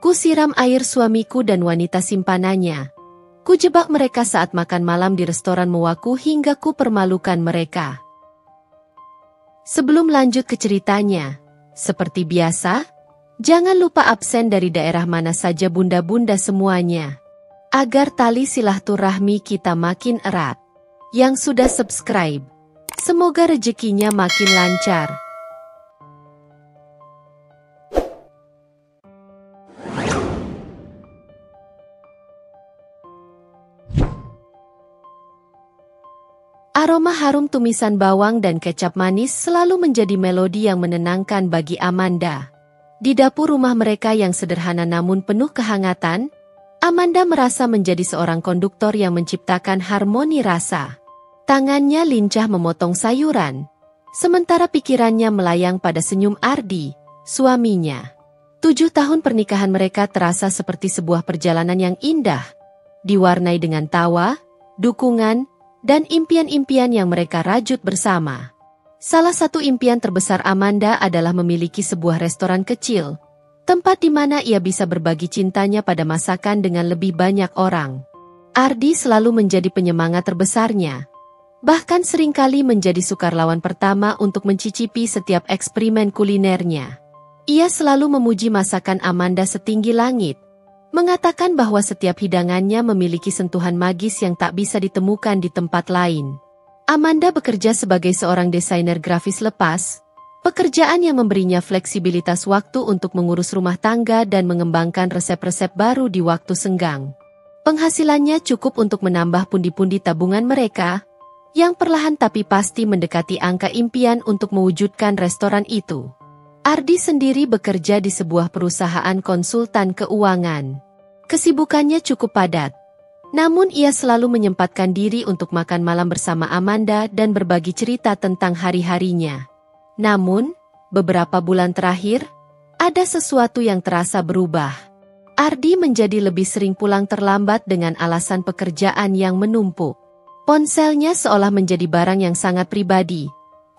Ku siram air suamiku dan wanita simpanannya. Ku jebak mereka saat makan malam di restoran mewaku hingga ku permalukan mereka. Sebelum lanjut ke ceritanya, seperti biasa, jangan lupa absen dari daerah mana saja bunda-bunda semuanya. Agar tali silaturahmi kita makin erat. Yang sudah subscribe, semoga rezekinya makin lancar. Aroma harum tumisan bawang dan kecap manis selalu menjadi melodi yang menenangkan bagi Amanda. Di dapur rumah mereka yang sederhana namun penuh kehangatan, Amanda merasa menjadi seorang konduktor yang menciptakan harmoni rasa. Tangannya lincah memotong sayuran, sementara pikirannya melayang pada senyum Ardi, suaminya. 7 tahun pernikahan mereka terasa seperti sebuah perjalanan yang indah, diwarnai dengan tawa, dukungan, dan impian-impian yang mereka rajut bersama. Salah satu impian terbesar Amanda adalah memiliki sebuah restoran kecil, tempat di mana ia bisa berbagi cintanya pada masakan dengan lebih banyak orang. Ardi selalu menjadi penyemangat terbesarnya, bahkan seringkali menjadi sukarlawan pertama untuk mencicipi setiap eksperimen kulinernya. Ia selalu memuji masakan Amanda setinggi langit, mengatakan bahwa setiap hidangannya memiliki sentuhan magis yang tak bisa ditemukan di tempat lain. Amanda bekerja sebagai seorang desainer grafis lepas, pekerjaan yang memberinya fleksibilitas waktu untuk mengurus rumah tangga dan mengembangkan resep-resep baru di waktu senggang. Penghasilannya cukup untuk menambah pundi-pundi tabungan mereka, yang perlahan tapi pasti mendekati angka impian untuk mewujudkan restoran itu. Ardi sendiri bekerja di sebuah perusahaan konsultan keuangan. Kesibukannya cukup padat, namun ia selalu menyempatkan diri untuk makan malam bersama Amanda dan berbagi cerita tentang hari-harinya. Namun, beberapa bulan terakhir, ada sesuatu yang terasa berubah. Ardi menjadi lebih sering pulang terlambat dengan alasan pekerjaan yang menumpuk. Ponselnya seolah menjadi barang yang sangat pribadi,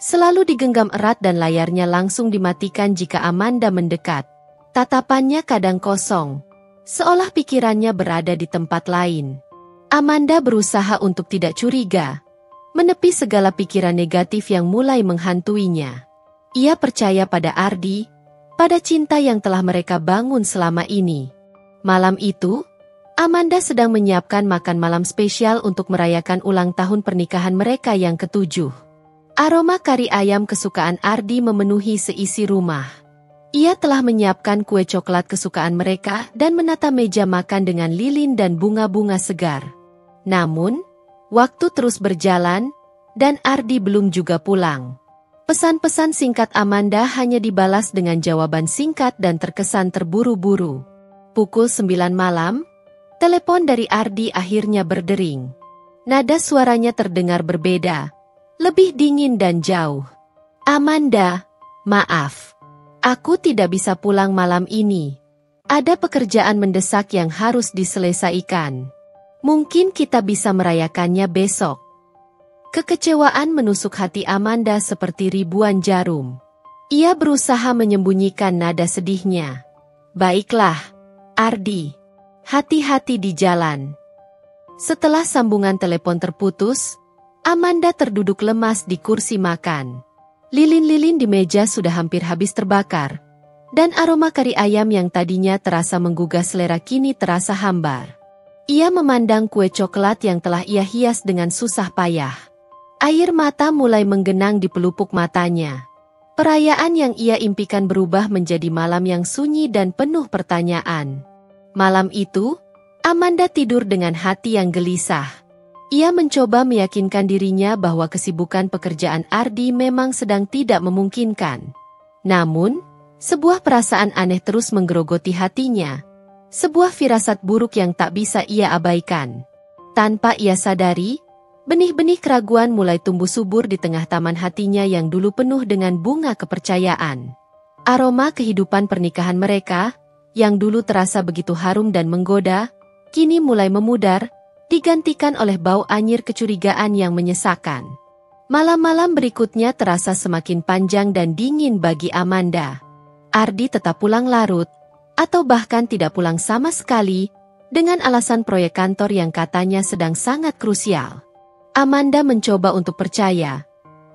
selalu digenggam erat dan layarnya langsung dimatikan jika Amanda mendekat. Tatapannya kadang kosong, seolah pikirannya berada di tempat lain. Amanda berusaha untuk tidak curiga, menepi segala pikiran negatif yang mulai menghantuinya. Ia percaya pada Ardi, pada cinta yang telah mereka bangun selama ini. Malam itu, Amanda sedang menyiapkan makan malam spesial untuk merayakan ulang tahun pernikahan mereka yang ke-7. Aroma kari ayam kesukaan Ardi memenuhi seisi rumah. Ia telah menyiapkan kue coklat kesukaan mereka dan menata meja makan dengan lilin dan bunga-bunga segar. Namun, waktu terus berjalan, dan Ardi belum juga pulang. Pesan-pesan singkat Amanda hanya dibalas dengan jawaban singkat dan terkesan terburu-buru. Pukul 9 malam, telepon dari Ardi akhirnya berdering. Nada suaranya terdengar berbeda, lebih dingin dan jauh. Amanda, maaf. Aku tidak bisa pulang malam ini. Ada pekerjaan mendesak yang harus diselesaikan. Mungkin kita bisa merayakannya besok. Kekecewaan menusuk hati Amanda seperti ribuan jarum. Ia berusaha menyembunyikan nada sedihnya. Baiklah, Ardi. Hati-hati di jalan. Setelah sambungan telepon terputus, Amanda terduduk lemas di kursi makan. Lilin-lilin di meja sudah hampir habis terbakar, dan aroma kari ayam yang tadinya terasa menggugah selera kini terasa hambar. Ia memandang kue coklat yang telah ia hias dengan susah payah. Air mata mulai menggenang di pelupuk matanya. Perayaan yang ia impikan berubah menjadi malam yang sunyi dan penuh pertanyaan. Malam itu, Amanda tidur dengan hati yang gelisah. Ia mencoba meyakinkan dirinya bahwa kesibukan pekerjaan Ardi memang sedang tidak memungkinkan. Namun, sebuah perasaan aneh terus menggerogoti hatinya. Sebuah firasat buruk yang tak bisa ia abaikan. Tanpa ia sadari, benih-benih keraguan mulai tumbuh subur di tengah taman hatinya yang dulu penuh dengan bunga kepercayaan. Aroma kehidupan pernikahan mereka, yang dulu terasa begitu harum dan menggoda, kini mulai memudar, digantikan oleh bau anyir kecurigaan yang menyesakan. Malam-malam berikutnya terasa semakin panjang dan dingin bagi Amanda. Ardi tetap pulang larut, atau bahkan tidak pulang sama sekali, dengan alasan proyek kantor yang katanya sedang sangat krusial. Amanda mencoba untuk percaya,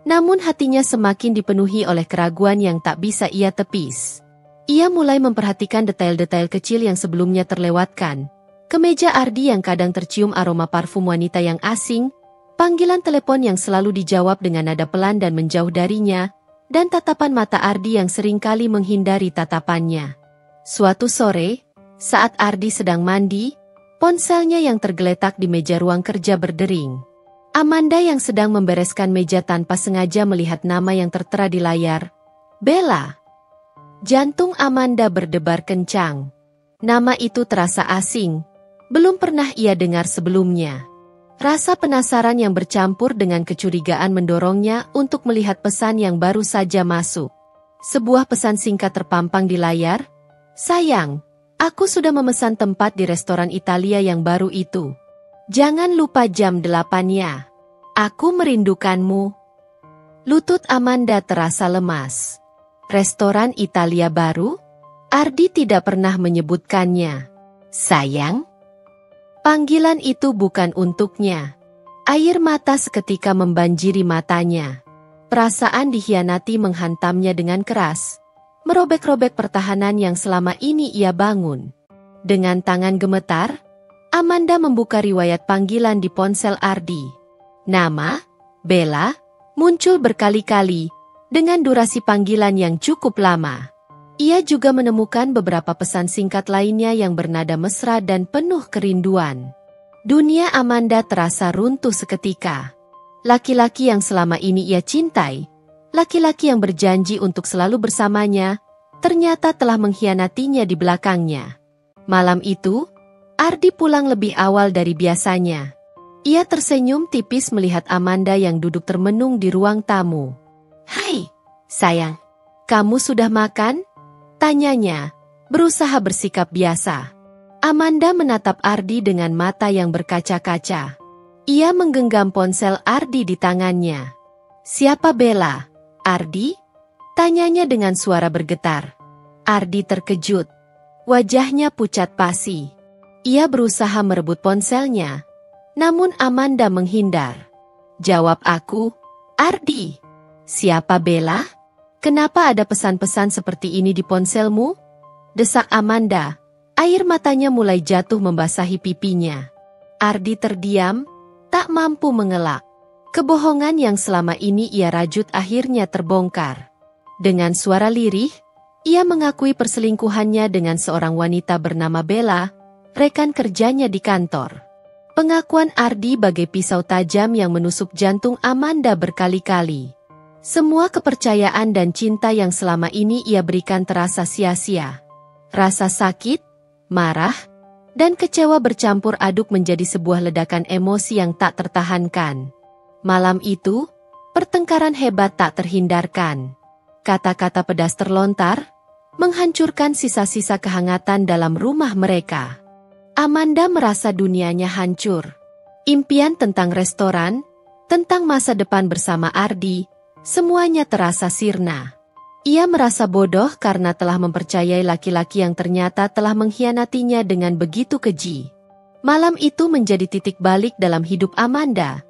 namun hatinya semakin dipenuhi oleh keraguan yang tak bisa ia tepis. Ia mulai memperhatikan detail-detail kecil yang sebelumnya terlewatkan. Kemeja Ardi yang kadang tercium aroma parfum wanita yang asing, panggilan telepon yang selalu dijawab dengan nada pelan dan menjauh darinya, dan tatapan mata Ardi yang seringkali menghindari tatapannya. Suatu sore, saat Ardi sedang mandi, ponselnya yang tergeletak di meja ruang kerja berdering. Amanda yang sedang membereskan meja tanpa sengaja melihat nama yang tertera di layar, Bella. Jantung Amanda berdebar kencang. Nama itu terasa asing. Belum pernah ia dengar sebelumnya. Rasa penasaran yang bercampur dengan kecurigaan mendorongnya untuk melihat pesan yang baru saja masuk. Sebuah pesan singkat terpampang di layar. Sayang, aku sudah memesan tempat di restoran Italia yang baru itu. Jangan lupa jam 8-nya. Aku merindukanmu. Lutut Amanda terasa lemas. Restoran Italia baru? Ardi tidak pernah menyebutkannya. Sayang? Panggilan itu bukan untuknya. Air mata seketika membanjiri matanya. Perasaan dikhianati menghantamnya dengan keras, merobek-robek pertahanan yang selama ini ia bangun. Dengan tangan gemetar, Amanda membuka riwayat panggilan di ponsel Ardi. Nama, Bella, muncul berkali-kali, dengan durasi panggilan yang cukup lama. Ia juga menemukan beberapa pesan singkat lainnya yang bernada mesra dan penuh kerinduan. Dunia Amanda terasa runtuh seketika. Laki-laki yang selama ini ia cintai, laki-laki yang berjanji untuk selalu bersamanya, ternyata telah mengkhianatinya di belakangnya. Malam itu, Ardi pulang lebih awal dari biasanya. Ia tersenyum tipis melihat Amanda yang duduk termenung di ruang tamu. Hai, sayang, kamu sudah makan? Tanyanya, berusaha bersikap biasa. Amanda menatap Ardi dengan mata yang berkaca-kaca. Ia menggenggam ponsel Ardi di tangannya. Siapa Bella? Ardi? Tanyanya dengan suara bergetar. Ardi terkejut. Wajahnya pucat pasi. Ia berusaha merebut ponselnya, namun Amanda menghindar. Jawab aku, Ardi. Siapa Bella? Kenapa ada pesan-pesan seperti ini di ponselmu? Desak Amanda. Air matanya mulai jatuh membasahi pipinya. Ardi terdiam, tak mampu mengelak. Kebohongan yang selama ini ia rajut akhirnya terbongkar. Dengan suara lirih, ia mengakui perselingkuhannya dengan seorang wanita bernama Bella, rekan kerjanya di kantor. Pengakuan Ardi bagai pisau tajam yang menusuk jantung Amanda berkali-kali. Semua kepercayaan dan cinta yang selama ini ia berikan terasa sia-sia. Rasa sakit, marah, dan kecewa bercampur aduk menjadi sebuah ledakan emosi yang tak tertahankan. Malam itu, pertengkaran hebat tak terhindarkan. Kata-kata pedas terlontar, menghancurkan sisa-sisa kehangatan dalam rumah mereka. Amanda merasa dunianya hancur. Impian tentang restoran, tentang masa depan bersama Ardi, semuanya terasa sirna. Ia merasa bodoh karena telah mempercayai laki-laki yang ternyata telah mengkhianatinya dengan begitu keji. Malam itu menjadi titik balik dalam hidup Amanda.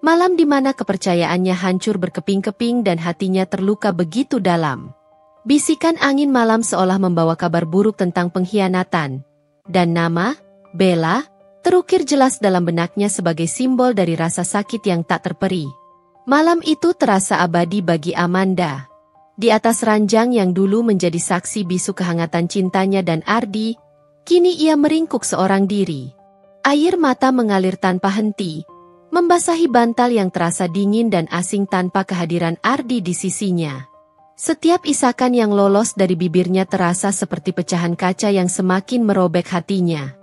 Malam di mana kepercayaannya hancur berkeping-keping dan hatinya terluka begitu dalam. Bisikan angin malam seolah membawa kabar buruk tentang pengkhianatan. Dan nama, Bella, terukir jelas dalam benaknya sebagai simbol dari rasa sakit yang tak terperi. Malam itu terasa abadi bagi Amanda. Di atas ranjang yang dulu menjadi saksi bisu kehangatan cintanya dan Ardi, kini ia meringkuk seorang diri. Air mata mengalir tanpa henti, membasahi bantal yang terasa dingin dan asing tanpa kehadiran Ardi di sisinya. Setiap isakan yang lolos dari bibirnya terasa seperti pecahan kaca yang semakin merobek hatinya.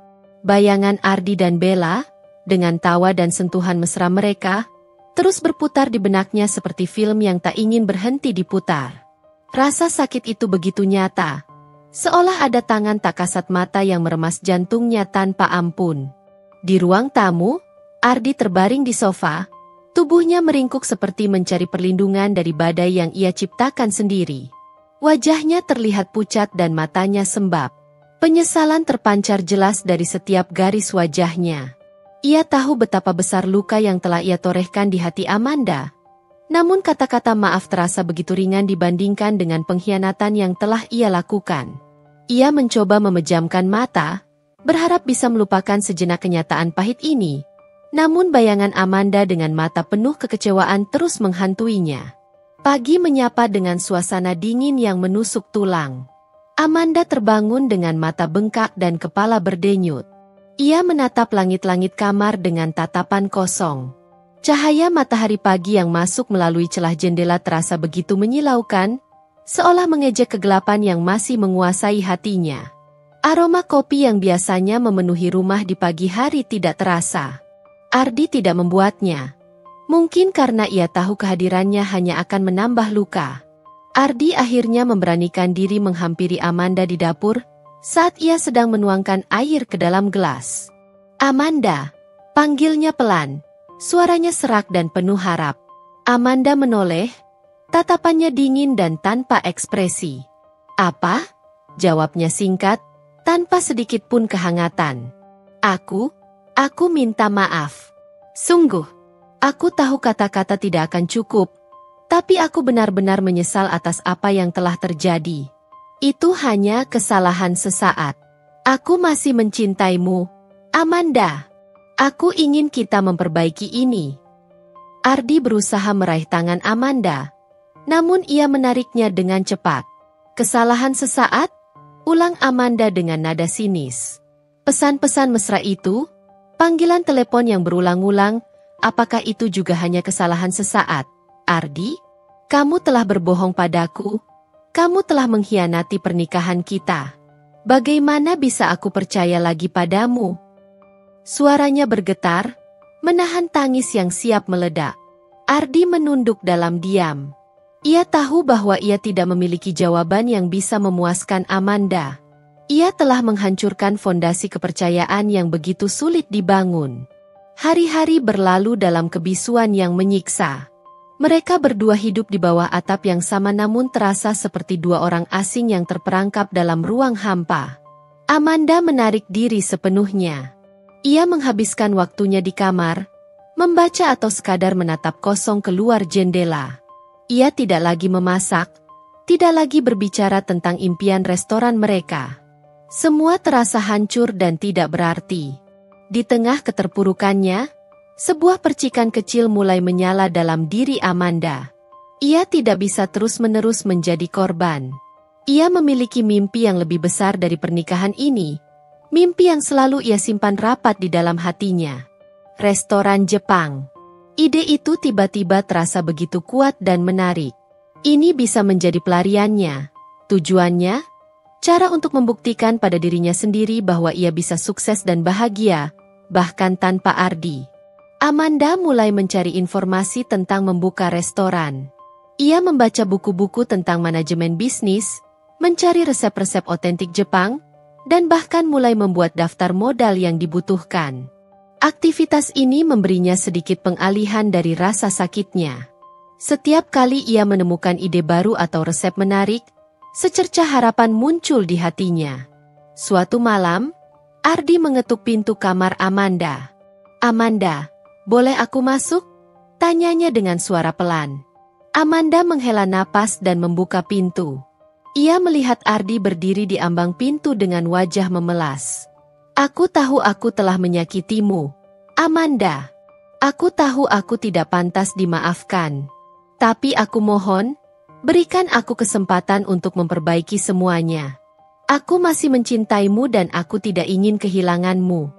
Bayangan Ardi dan Bella, dengan tawa dan sentuhan mesra mereka, terus berputar di benaknya seperti film yang tak ingin berhenti diputar. Rasa sakit itu begitu nyata, seolah ada tangan tak kasat mata yang meremas jantungnya tanpa ampun. Di ruang tamu, Ardi terbaring di sofa, tubuhnya meringkuk seperti mencari perlindungan dari badai yang ia ciptakan sendiri. Wajahnya terlihat pucat dan matanya sembab. Penyesalan terpancar jelas dari setiap garis wajahnya. Ia tahu betapa besar luka yang telah ia torehkan di hati Amanda. Namun kata-kata maaf terasa begitu ringan dibandingkan dengan pengkhianatan yang telah ia lakukan. Ia mencoba memejamkan mata, berharap bisa melupakan sejenak kenyataan pahit ini. Namun bayangan Amanda dengan mata penuh kekecewaan terus menghantuinya. Pagi menyapa dengan suasana dingin yang menusuk tulang. Amanda terbangun dengan mata bengkak dan kepala berdenyut. Ia menatap langit-langit kamar dengan tatapan kosong. Cahaya matahari pagi yang masuk melalui celah jendela terasa begitu menyilaukan, seolah mengejek kegelapan yang masih menguasai hatinya. Aroma kopi yang biasanya memenuhi rumah di pagi hari tidak terasa. Ardi tidak membuatnya. Mungkin karena ia tahu kehadirannya hanya akan menambah luka. Ardi akhirnya memberanikan diri menghampiri Amanda di dapur saat ia sedang menuangkan air ke dalam gelas. "Amanda," panggilnya pelan. Suaranya serak dan penuh harap. Amanda menoleh, tatapannya dingin dan tanpa ekspresi. "Apa?" jawabnya singkat, tanpa sedikit pun kehangatan. Aku minta maaf. Sungguh, aku tahu kata-kata tidak akan cukup, tapi aku benar-benar menyesal atas apa yang telah terjadi. Itu hanya kesalahan sesaat. Aku masih mencintaimu, Amanda. Aku ingin kita memperbaiki ini." Ardi berusaha meraih tangan Amanda, namun ia menariknya dengan cepat. "Kesalahan sesaat?" ulang Amanda dengan nada sinis. Pesan-pesan mesra itu, panggilan telepon yang berulang-ulang, apakah itu juga hanya kesalahan sesaat? "Ardi, kamu telah berbohong padaku. Kamu telah mengkhianati pernikahan kita. Bagaimana bisa aku percaya lagi padamu?" Suaranya bergetar, menahan tangis yang siap meledak. Ardi menunduk dalam diam. Ia tahu bahwa ia tidak memiliki jawaban yang bisa memuaskan Amanda. Ia telah menghancurkan fondasi kepercayaan yang begitu sulit dibangun. Hari-hari berlalu dalam kebisuan yang menyiksa. Mereka berdua hidup di bawah atap yang sama namun terasa seperti dua orang asing yang terperangkap dalam ruang hampa. Amanda menarik diri sepenuhnya. Ia menghabiskan waktunya di kamar, membaca atau sekadar menatap kosong keluar jendela. Ia tidak lagi memasak, tidak lagi berbicara tentang impian restoran mereka. Semua terasa hancur dan tidak berarti. Di tengah keterpurukannya, sebuah percikan kecil mulai menyala dalam diri Amanda. Ia tidak bisa terus-menerus menjadi korban. Ia memiliki mimpi yang lebih besar dari pernikahan ini. Mimpi yang selalu ia simpan rapat di dalam hatinya. Restoran Jepang. Ide itu tiba-tiba terasa begitu kuat dan menarik. Ini bisa menjadi pelariannya. Tujuannya, cara untuk membuktikan pada dirinya sendiri bahwa ia bisa sukses dan bahagia, bahkan tanpa Ardi. Amanda mulai mencari informasi tentang membuka restoran. Ia membaca buku-buku tentang manajemen bisnis, mencari resep-resep otentik Jepang, dan bahkan mulai membuat daftar modal yang dibutuhkan. Aktivitas ini memberinya sedikit pengalihan dari rasa sakitnya. Setiap kali ia menemukan ide baru atau resep menarik, secercah harapan muncul di hatinya. Suatu malam, Ardi mengetuk pintu kamar Amanda. "Amanda, boleh aku masuk?" tanyanya dengan suara pelan. Amanda menghela napas dan membuka pintu. Ia melihat Ardi berdiri di ambang pintu dengan wajah memelas. "Aku tahu aku telah menyakitimu, Amanda. Aku tahu aku tidak pantas dimaafkan. Tapi aku mohon, berikan aku kesempatan untuk memperbaiki semuanya. Aku masih mencintaimu dan aku tidak ingin kehilanganmu."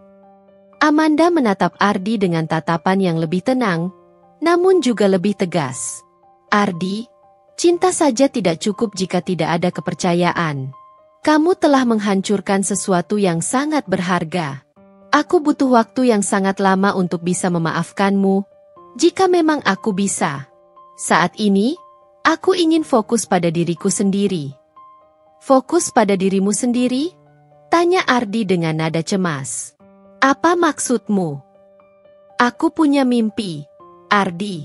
Amanda menatap Ardi dengan tatapan yang lebih tenang, namun juga lebih tegas. "Ardi, cinta saja tidak cukup jika tidak ada kepercayaan. Kamu telah menghancurkan sesuatu yang sangat berharga. Aku butuh waktu yang sangat lama untuk bisa memaafkanmu, jika memang aku bisa. Saat ini, aku ingin fokus pada diriku sendiri." "Fokus pada dirimu sendiri?" tanya Ardi dengan nada cemas. "Apa maksudmu?" "Aku punya mimpi, Ardi.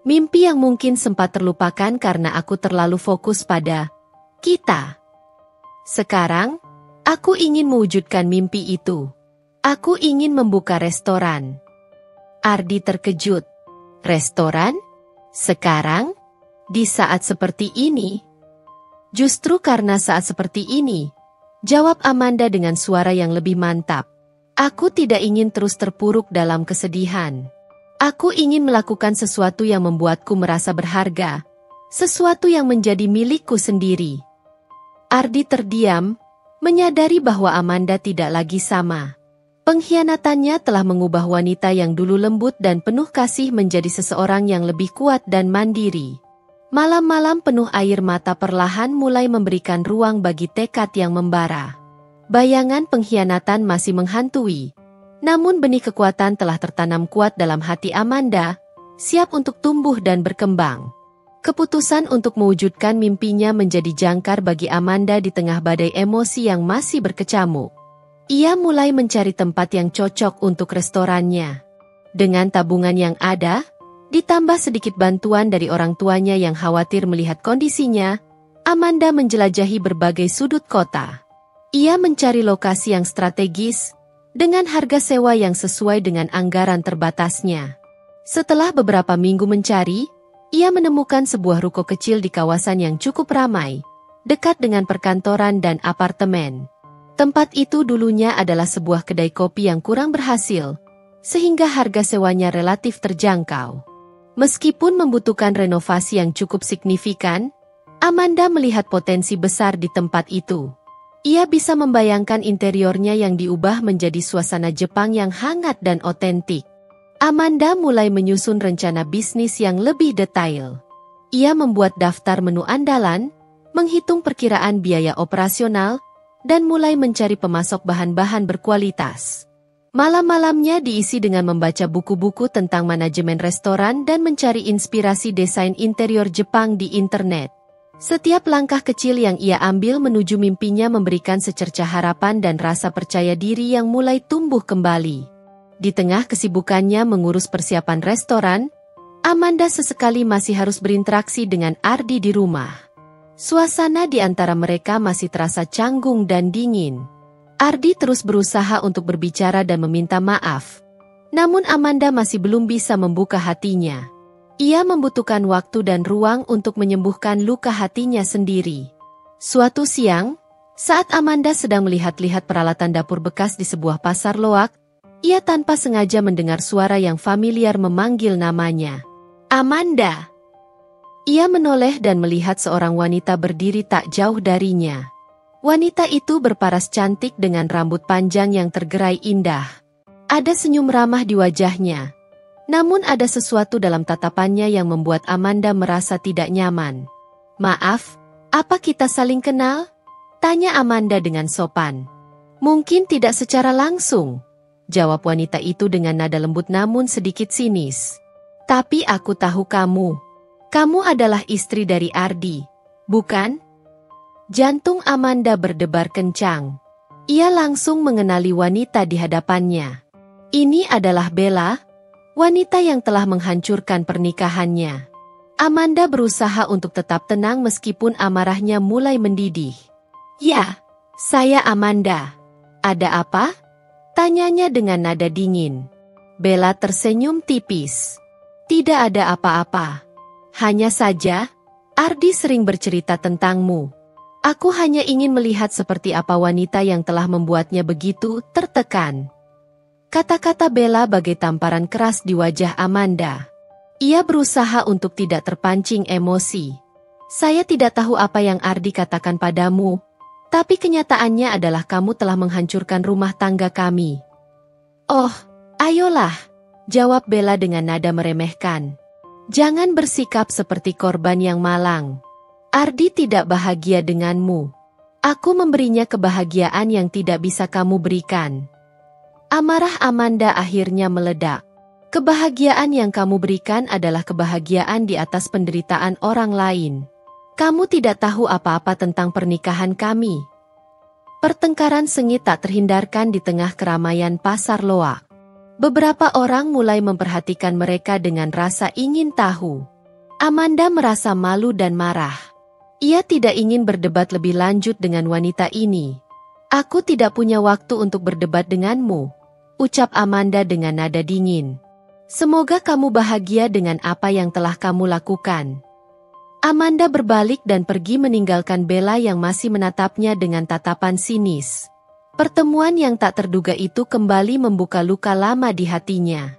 Mimpi yang mungkin sempat terlupakan karena aku terlalu fokus pada kita. Sekarang, Aku ingin mewujudkan mimpi itu. Aku ingin membuka restoran. Ardi terkejut. Restoran? Sekarang? Di saat seperti ini? Justru karena saat seperti ini, jawab Amanda dengan suara yang lebih mantap. Aku tidak ingin terus terpuruk dalam kesedihan. Aku ingin melakukan sesuatu yang membuatku merasa berharga, sesuatu yang menjadi milikku sendiri. Ardi terdiam, menyadari bahwa Amanda tidak lagi sama. Pengkhianatannya telah mengubah wanita yang dulu lembut dan penuh kasih menjadi seseorang yang lebih kuat dan mandiri. Malam-malam penuh air mata perlahan mulai memberikan ruang bagi tekad yang membara. Bayangan pengkhianatan masih menghantui, namun benih kekuatan telah tertanam kuat dalam hati Amanda, siap untuk tumbuh dan berkembang. Keputusan untuk mewujudkan mimpinya menjadi jangkar bagi Amanda di tengah badai emosi yang masih berkecamuk. Ia mulai mencari tempat yang cocok untuk restorannya. Dengan tabungan yang ada, ditambah sedikit bantuan dari orang tuanya yang khawatir melihat kondisinya, Amanda menjelajahi berbagai sudut kota. Ia mencari lokasi yang strategis, dengan harga sewa yang sesuai dengan anggaran terbatasnya. Setelah beberapa minggu mencari, ia menemukan sebuah ruko kecil di kawasan yang cukup ramai, dekat dengan perkantoran dan apartemen. Tempat itu dulunya adalah sebuah kedai kopi yang kurang berhasil, sehingga harga sewanya relatif terjangkau. Meskipun membutuhkan renovasi yang cukup signifikan, Amanda melihat potensi besar di tempat itu. Ia bisa membayangkan interiornya yang diubah menjadi suasana Jepang yang hangat dan otentik. Amanda mulai menyusun rencana bisnis yang lebih detail. Ia membuat daftar menu andalan, menghitung perkiraan biaya operasional, dan mulai mencari pemasok bahan-bahan berkualitas. Malam-malamnya diisi dengan membaca buku-buku tentang manajemen restoran dan mencari inspirasi desain interior Jepang di internet. Setiap langkah kecil yang ia ambil menuju mimpinya memberikan secercah harapan dan rasa percaya diri yang mulai tumbuh kembali. Di tengah kesibukannya mengurus persiapan restoran, Amanda sesekali masih harus berinteraksi dengan Ardi di rumah. Suasana di antara mereka masih terasa canggung dan dingin. Ardi terus berusaha untuk berbicara dan meminta maaf. Namun Amanda masih belum bisa membuka hatinya. Ia membutuhkan waktu dan ruang untuk menyembuhkan luka hatinya sendiri. Suatu siang, saat Amanda sedang melihat-lihat peralatan dapur bekas di sebuah pasar loak, ia tanpa sengaja mendengar suara yang familiar memanggil namanya. Amanda! Ia menoleh dan melihat seorang wanita berdiri tak jauh darinya. Wanita itu berparas cantik dengan rambut panjang yang tergerai indah. Ada senyum ramah di wajahnya. Namun ada sesuatu dalam tatapannya yang membuat Amanda merasa tidak nyaman. Maaf, apa kita saling kenal? Tanya Amanda dengan sopan. Mungkin tidak secara langsung, jawab wanita itu dengan nada lembut namun sedikit sinis. Tapi aku tahu kamu. Kamu adalah istri dari Ardi, bukan? Jantung Amanda berdebar kencang. Ia langsung mengenali wanita di hadapannya. Ini adalah Bella, wanita yang telah menghancurkan pernikahannya. Amanda berusaha untuk tetap tenang meskipun amarahnya mulai mendidih. Ya, saya Amanda. Ada apa? Tanyanya dengan nada dingin. Bella tersenyum tipis. Tidak ada apa-apa. Hanya saja, Ardi sering bercerita tentangmu. Aku hanya ingin melihat seperti apa wanita yang telah membuatnya begitu tertekan. Kata-kata Bella bagai tamparan keras di wajah Amanda. Ia berusaha untuk tidak terpancing emosi. Saya tidak tahu apa yang Ardi katakan padamu, tapi kenyataannya adalah kamu telah menghancurkan rumah tangga kami. Oh, ayolah, jawab Bella dengan nada meremehkan. Jangan bersikap seperti korban yang malang. Ardi tidak bahagia denganmu. Aku memberinya kebahagiaan yang tidak bisa kamu berikan. Amarah Amanda akhirnya meledak. Kebahagiaan yang kamu berikan adalah kebahagiaan di atas penderitaan orang lain. Kamu tidak tahu apa-apa tentang pernikahan kami. Pertengkaran sengit tak terhindarkan di tengah keramaian pasar loak. Beberapa orang mulai memperhatikan mereka dengan rasa ingin tahu. Amanda merasa malu dan marah. Ia tidak ingin berdebat lebih lanjut dengan wanita ini. Aku tidak punya waktu untuk berdebat denganmu, ucap Amanda dengan nada dingin. Semoga kamu bahagia dengan apa yang telah kamu lakukan. Amanda berbalik dan pergi meninggalkan Bella yang masih menatapnya dengan tatapan sinis. Pertemuan yang tak terduga itu kembali membuka luka lama di hatinya.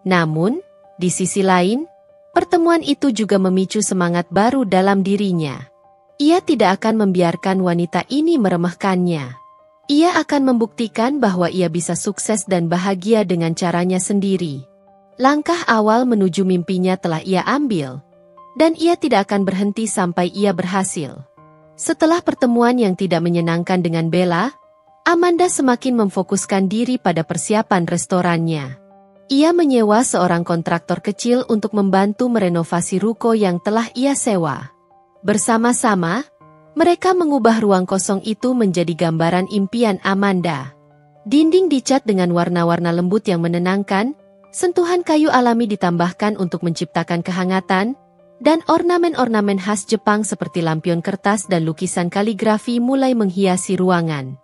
Namun, di sisi lain, pertemuan itu juga memicu semangat baru dalam dirinya. Ia tidak akan membiarkan wanita ini meremehkannya. Ia akan membuktikan bahwa ia bisa sukses dan bahagia dengan caranya sendiri. Langkah awal menuju mimpinya telah ia ambil, dan ia tidak akan berhenti sampai ia berhasil. Setelah pertemuan yang tidak menyenangkan dengan Bella, Amanda semakin memfokuskan diri pada persiapan restorannya. Ia menyewa seorang kontraktor kecil untuk membantu merenovasi ruko yang telah ia sewa. Bersama-sama, mereka mengubah ruang kosong itu menjadi gambaran impian Amanda. Dinding dicat dengan warna-warna lembut yang menenangkan, sentuhan kayu alami ditambahkan untuk menciptakan kehangatan, dan ornamen-ornamen khas Jepang seperti lampion kertas dan lukisan kaligrafi mulai menghiasi ruangan.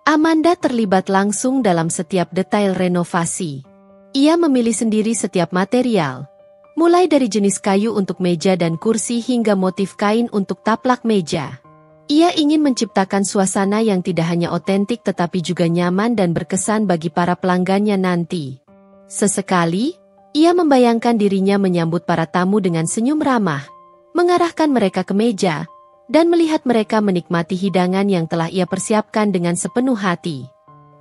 Amanda terlibat langsung dalam setiap detail renovasi. Ia memilih sendiri setiap material, mulai dari jenis kayu untuk meja dan kursi hingga motif kain untuk taplak meja. Ia ingin menciptakan suasana yang tidak hanya otentik tetapi juga nyaman dan berkesan bagi para pelanggannya nanti. Sesekali, ia membayangkan dirinya menyambut para tamu dengan senyum ramah, mengarahkan mereka ke meja, dan melihat mereka menikmati hidangan yang telah ia persiapkan dengan sepenuh hati.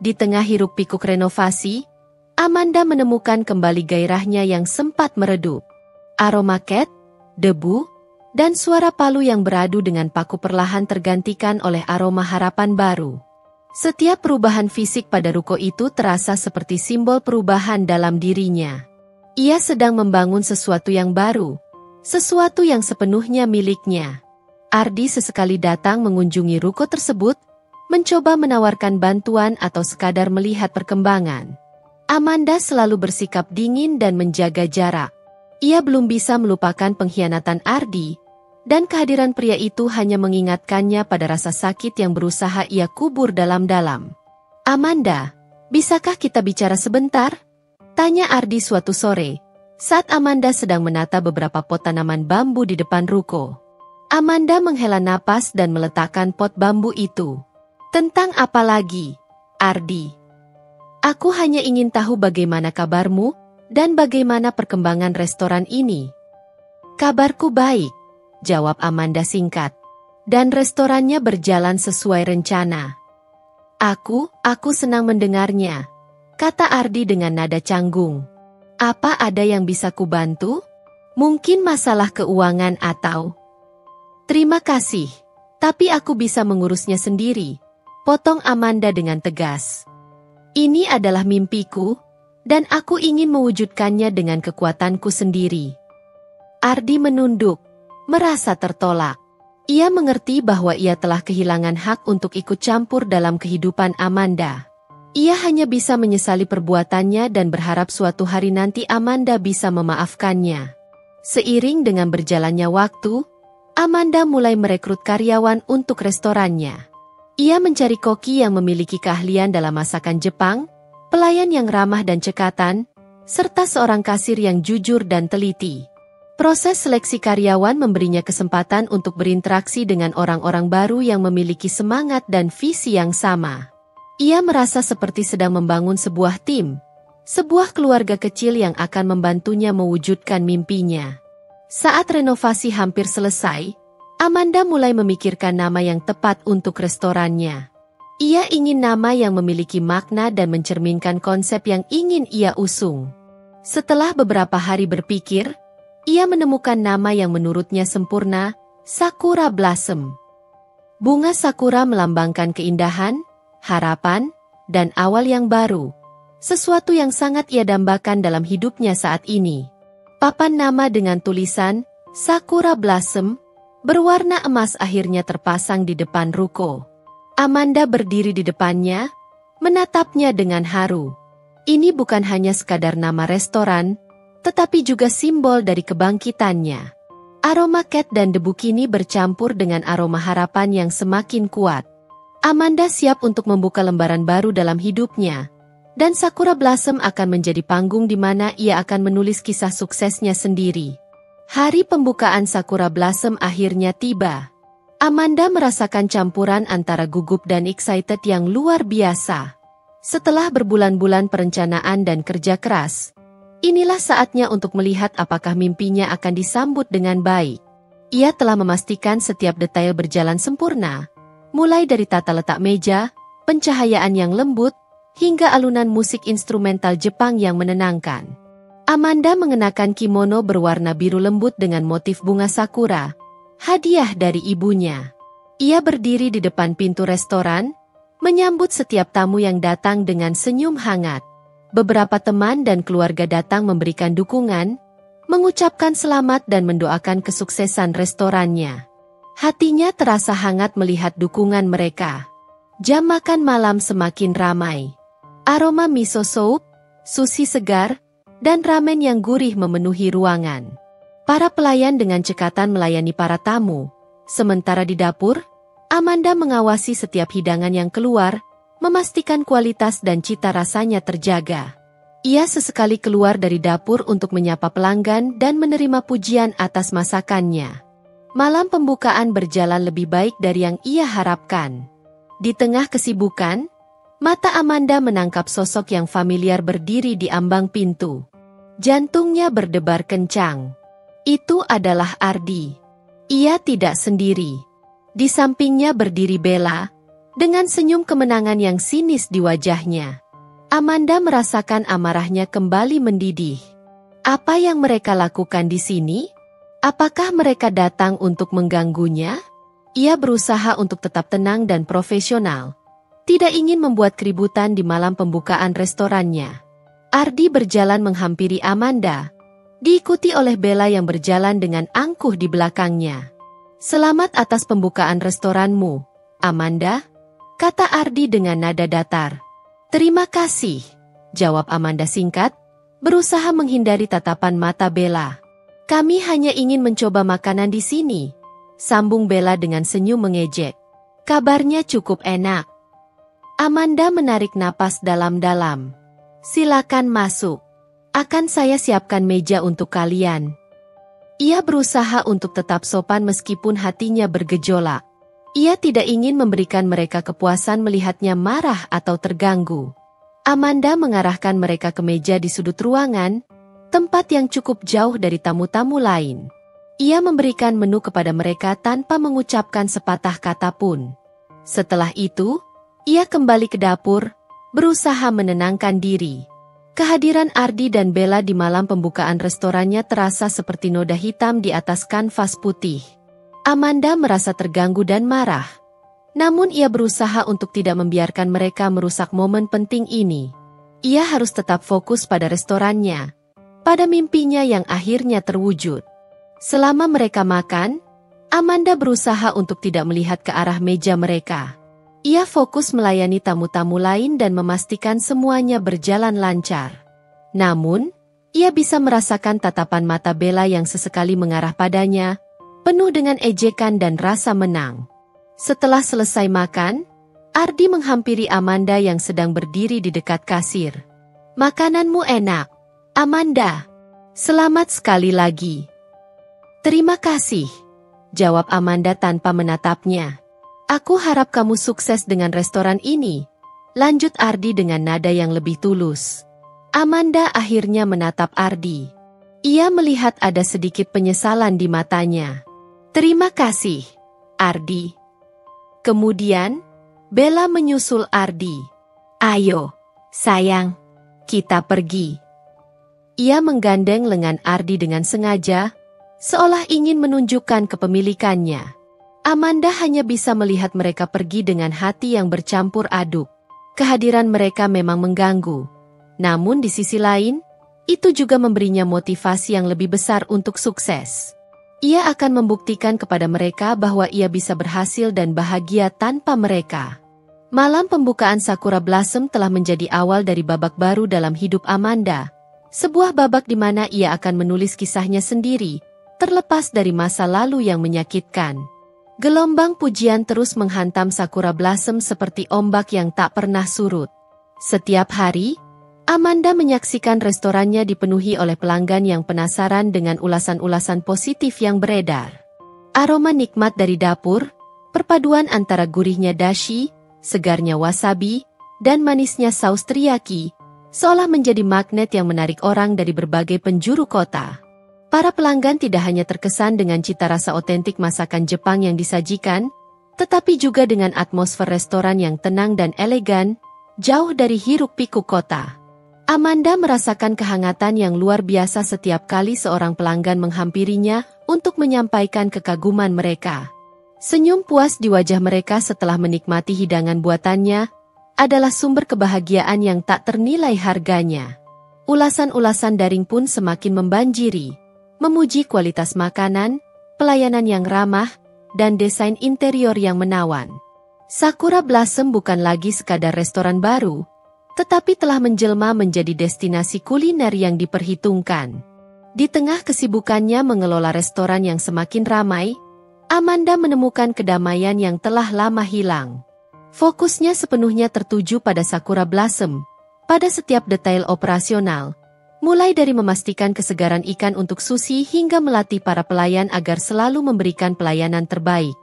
Di tengah hiruk-pikuk renovasi, Amanda menemukan kembali gairahnya yang sempat meredup. Aroma cat, debu, dan suara palu yang beradu dengan paku perlahan tergantikan oleh aroma harapan baru. Setiap perubahan fisik pada ruko itu terasa seperti simbol perubahan dalam dirinya. Ia sedang membangun sesuatu yang baru, sesuatu yang sepenuhnya miliknya. Ardi sesekali datang mengunjungi ruko tersebut, mencoba menawarkan bantuan atau sekadar melihat perkembangan. Amanda selalu bersikap dingin dan menjaga jarak. Ia belum bisa melupakan pengkhianatan Ardi, dan kehadiran pria itu hanya mengingatkannya pada rasa sakit yang berusaha ia kubur dalam-dalam. Amanda, bisakah kita bicara sebentar? Tanya Ardi suatu sore, saat Amanda sedang menata beberapa pot tanaman bambu di depan ruko. Amanda menghela napas dan meletakkan pot bambu itu. Tentang apa lagi, Ardi? Aku hanya ingin tahu bagaimana kabarmu, dan bagaimana perkembangan restoran ini. Kabarku baik, jawab Amanda singkat. Dan restorannya berjalan sesuai rencana. Aku senang mendengarnya, kata Ardi dengan nada canggung. Apa ada yang bisa kubantu? Mungkin masalah keuangan atau... Terima kasih, tapi aku bisa mengurusnya sendiri, potong Amanda dengan tegas. Ini adalah mimpiku, dan aku ingin mewujudkannya dengan kekuatanku sendiri. Ardi menunduk, merasa tertolak. Ia mengerti bahwa ia telah kehilangan hak untuk ikut campur dalam kehidupan Amanda. Ia hanya bisa menyesali perbuatannya dan berharap suatu hari nanti Amanda bisa memaafkannya. Seiring dengan berjalannya waktu, Amanda mulai merekrut karyawan untuk restorannya. Ia mencari koki yang memiliki keahlian dalam masakan Jepang, pelayan yang ramah dan cekatan, serta seorang kasir yang jujur dan teliti. Proses seleksi karyawan memberinya kesempatan untuk berinteraksi dengan orang-orang baru yang memiliki semangat dan visi yang sama. Ia merasa seperti sedang membangun sebuah tim, sebuah keluarga kecil yang akan membantunya mewujudkan mimpinya. Saat renovasi hampir selesai, Amanda mulai memikirkan nama yang tepat untuk restorannya. Ia ingin nama yang memiliki makna dan mencerminkan konsep yang ingin ia usung. Setelah beberapa hari berpikir, ia menemukan nama yang menurutnya sempurna, Sakura Blossom. Bunga sakura melambangkan keindahan, harapan, dan awal yang baru. Sesuatu yang sangat ia dambakan dalam hidupnya saat ini. Papan nama dengan tulisan, Sakura Blossom, berwarna emas akhirnya terpasang di depan ruko. Amanda berdiri di depannya, menatapnya dengan haru. Ini bukan hanya sekadar nama restoran, tetapi juga simbol dari kebangkitannya. Aroma cat dan debu kini bercampur dengan aroma harapan yang semakin kuat. Amanda siap untuk membuka lembaran baru dalam hidupnya, dan Sakura Blossom akan menjadi panggung di mana ia akan menulis kisah suksesnya sendiri. Hari pembukaan Sakura Blossom akhirnya tiba. Amanda merasakan campuran antara gugup dan excited yang luar biasa. Setelah berbulan-bulan perencanaan dan kerja keras, inilah saatnya untuk melihat apakah mimpinya akan disambut dengan baik. Ia telah memastikan setiap detail berjalan sempurna, mulai dari tata letak meja, pencahayaan yang lembut, hingga alunan musik instrumental Jepang yang menenangkan. Amanda mengenakan kimono berwarna biru lembut dengan motif bunga sakura, hadiah dari ibunya. Ia berdiri di depan pintu restoran, menyambut setiap tamu yang datang dengan senyum hangat. Beberapa teman dan keluarga datang memberikan dukungan, mengucapkan selamat dan mendoakan kesuksesan restorannya. Hatinya terasa hangat melihat dukungan mereka. Jam makan malam semakin ramai. Aroma miso soup, sushi segar, dan ramen yang gurih memenuhi ruangan. Para pelayan dengan cekatan melayani para tamu. Sementara di dapur, Amanda mengawasi setiap hidangan yang keluar, memastikan kualitas dan cita rasanya terjaga. Ia sesekali keluar dari dapur untuk menyapa pelanggan dan menerima pujian atas masakannya. Malam pembukaan berjalan lebih baik dari yang ia harapkan. Di tengah kesibukan, mata Amanda menangkap sosok yang familiar berdiri di ambang pintu. Jantungnya berdebar kencang. Itu adalah Ardi. Ia tidak sendiri. Di sampingnya berdiri Bella, dengan senyum kemenangan yang sinis di wajahnya. Amanda merasakan amarahnya kembali mendidih. Apa yang mereka lakukan di sini? Apakah mereka datang untuk mengganggunya? Ia berusaha untuk tetap tenang dan profesional. Tidak ingin membuat keributan di malam pembukaan restorannya. Ardi berjalan menghampiri Amanda, diikuti oleh Bella yang berjalan dengan angkuh di belakangnya. "Selamat atas pembukaan restoranmu, Amanda," kata Ardi dengan nada datar. "Terima kasih," jawab Amanda singkat, berusaha menghindari tatapan mata Bella. "Kami hanya ingin mencoba makanan di sini," sambung Bella dengan senyum mengejek. "Kabarnya cukup enak." Amanda menarik napas dalam-dalam. "Silakan masuk. Akan saya siapkan meja untuk kalian." Ia berusaha untuk tetap sopan meskipun hatinya bergejolak. Ia tidak ingin memberikan mereka kepuasan melihatnya marah atau terganggu. Amanda mengarahkan mereka ke meja di sudut ruangan, tempat yang cukup jauh dari tamu-tamu lain. Ia memberikan menu kepada mereka tanpa mengucapkan sepatah kata pun. Setelah itu, ia kembali ke dapur, berusaha menenangkan diri. Kehadiran Ardi dan Bella di malam pembukaan restorannya terasa seperti noda hitam di atas kanvas putih. Amanda merasa terganggu dan marah. Namun ia berusaha untuk tidak membiarkan mereka merusak momen penting ini. Ia harus tetap fokus pada restorannya, pada mimpinya yang akhirnya terwujud. Selama mereka makan, Amanda berusaha untuk tidak melihat ke arah meja mereka. Ia fokus melayani tamu-tamu lain dan memastikan semuanya berjalan lancar. Namun, ia bisa merasakan tatapan mata Bella yang sesekali mengarah padanya, penuh dengan ejekan dan rasa menang. Setelah selesai makan, Ardi menghampiri Amanda yang sedang berdiri di dekat kasir. "Makananmu enak, Amanda. Selamat sekali lagi." "Terima kasih," jawab Amanda tanpa menatapnya. "Aku harap kamu sukses dengan restoran ini," lanjut Ardi dengan nada yang lebih tulus. Amanda akhirnya menatap Ardi. Ia melihat ada sedikit penyesalan di matanya. "Terima kasih, Ardi." Kemudian, Bella menyusul Ardi. "Ayo, sayang, kita pergi." Ia menggandeng lengan Ardi dengan sengaja, seolah ingin menunjukkan kepemilikannya. Amanda hanya bisa melihat mereka pergi dengan hati yang bercampur aduk. Kehadiran mereka memang mengganggu. Namun di sisi lain, itu juga memberinya motivasi yang lebih besar untuk sukses. Ia akan membuktikan kepada mereka bahwa ia bisa berhasil dan bahagia tanpa mereka. Malam pembukaan Sakura Blossom telah menjadi awal dari babak baru dalam hidup Amanda. Sebuah babak di mana ia akan menulis kisahnya sendiri, terlepas dari masa lalu yang menyakitkan. Gelombang pujian terus menghantam Sakura Blossom seperti ombak yang tak pernah surut. Setiap hari, Amanda menyaksikan restorannya dipenuhi oleh pelanggan yang penasaran dengan ulasan-ulasan positif yang beredar. Aroma nikmat dari dapur, perpaduan antara gurihnya dashi, segarnya wasabi, dan manisnya saus teriyaki, seolah menjadi magnet yang menarik orang dari berbagai penjuru kota. Para pelanggan tidak hanya terkesan dengan cita rasa otentik masakan Jepang yang disajikan, tetapi juga dengan atmosfer restoran yang tenang dan elegan, jauh dari hiruk-pikuk kota. Amanda merasakan kehangatan yang luar biasa setiap kali seorang pelanggan menghampirinya untuk menyampaikan kekaguman mereka. Senyum puas di wajah mereka setelah menikmati hidangan buatannya adalah sumber kebahagiaan yang tak ternilai harganya. Ulasan-ulasan daring pun semakin membanjiri, memuji kualitas makanan, pelayanan yang ramah, dan desain interior yang menawan. Sakura Blossom bukan lagi sekadar restoran baru, tetapi telah menjelma menjadi destinasi kuliner yang diperhitungkan. Di tengah kesibukannya mengelola restoran yang semakin ramai, Amanda menemukan kedamaian yang telah lama hilang. Fokusnya sepenuhnya tertuju pada Sakura Blossom, pada setiap detail operasional, mulai dari memastikan kesegaran ikan untuk sushi hingga melatih para pelayan agar selalu memberikan pelayanan terbaik.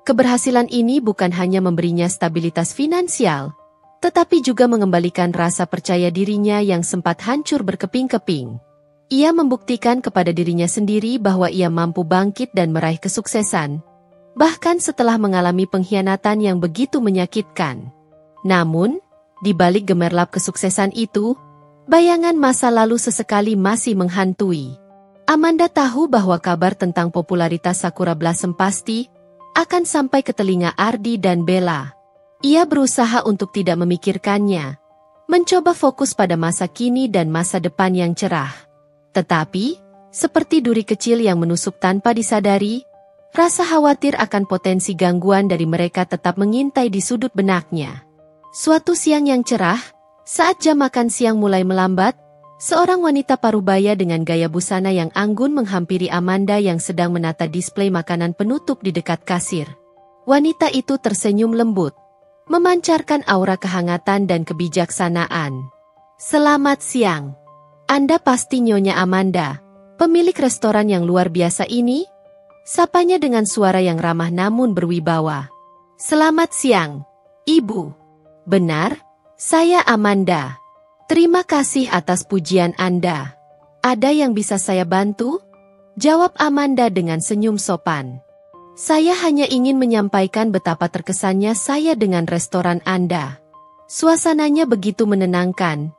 Keberhasilan ini bukan hanya memberinya stabilitas finansial, tetapi juga mengembalikan rasa percaya dirinya yang sempat hancur berkeping-keping. Ia membuktikan kepada dirinya sendiri bahwa ia mampu bangkit dan meraih kesuksesan, bahkan setelah mengalami pengkhianatan yang begitu menyakitkan. Namun, di balik gemerlap kesuksesan itu, bayangan masa lalu sesekali masih menghantui. Amanda tahu bahwa kabar tentang popularitas Sakura Blossom pasti akan sampai ke telinga Ardi dan Bella. Ia berusaha untuk tidak memikirkannya, mencoba fokus pada masa kini dan masa depan yang cerah. Tetapi, seperti duri kecil yang menusuk tanpa disadari, rasa khawatir akan potensi gangguan dari mereka tetap mengintai di sudut benaknya. Suatu siang yang cerah, saat jam makan siang mulai melambat, seorang wanita parubaya dengan gaya busana yang anggun menghampiri Amanda yang sedang menata display makanan penutup di dekat kasir. Wanita itu tersenyum lembut, memancarkan aura kehangatan dan kebijaksanaan. "Selamat siang. Anda pasti Nyonya Amanda, pemilik restoran yang luar biasa ini?" Sapanya dengan suara yang ramah namun berwibawa. "Selamat siang, Ibu." "Benar, saya Amanda. Terima kasih atas pujian Anda. Ada yang bisa saya bantu?" Jawab Amanda dengan senyum sopan. "Saya hanya ingin menyampaikan betapa terkesannya saya dengan restoran Anda. Suasananya begitu menenangkan,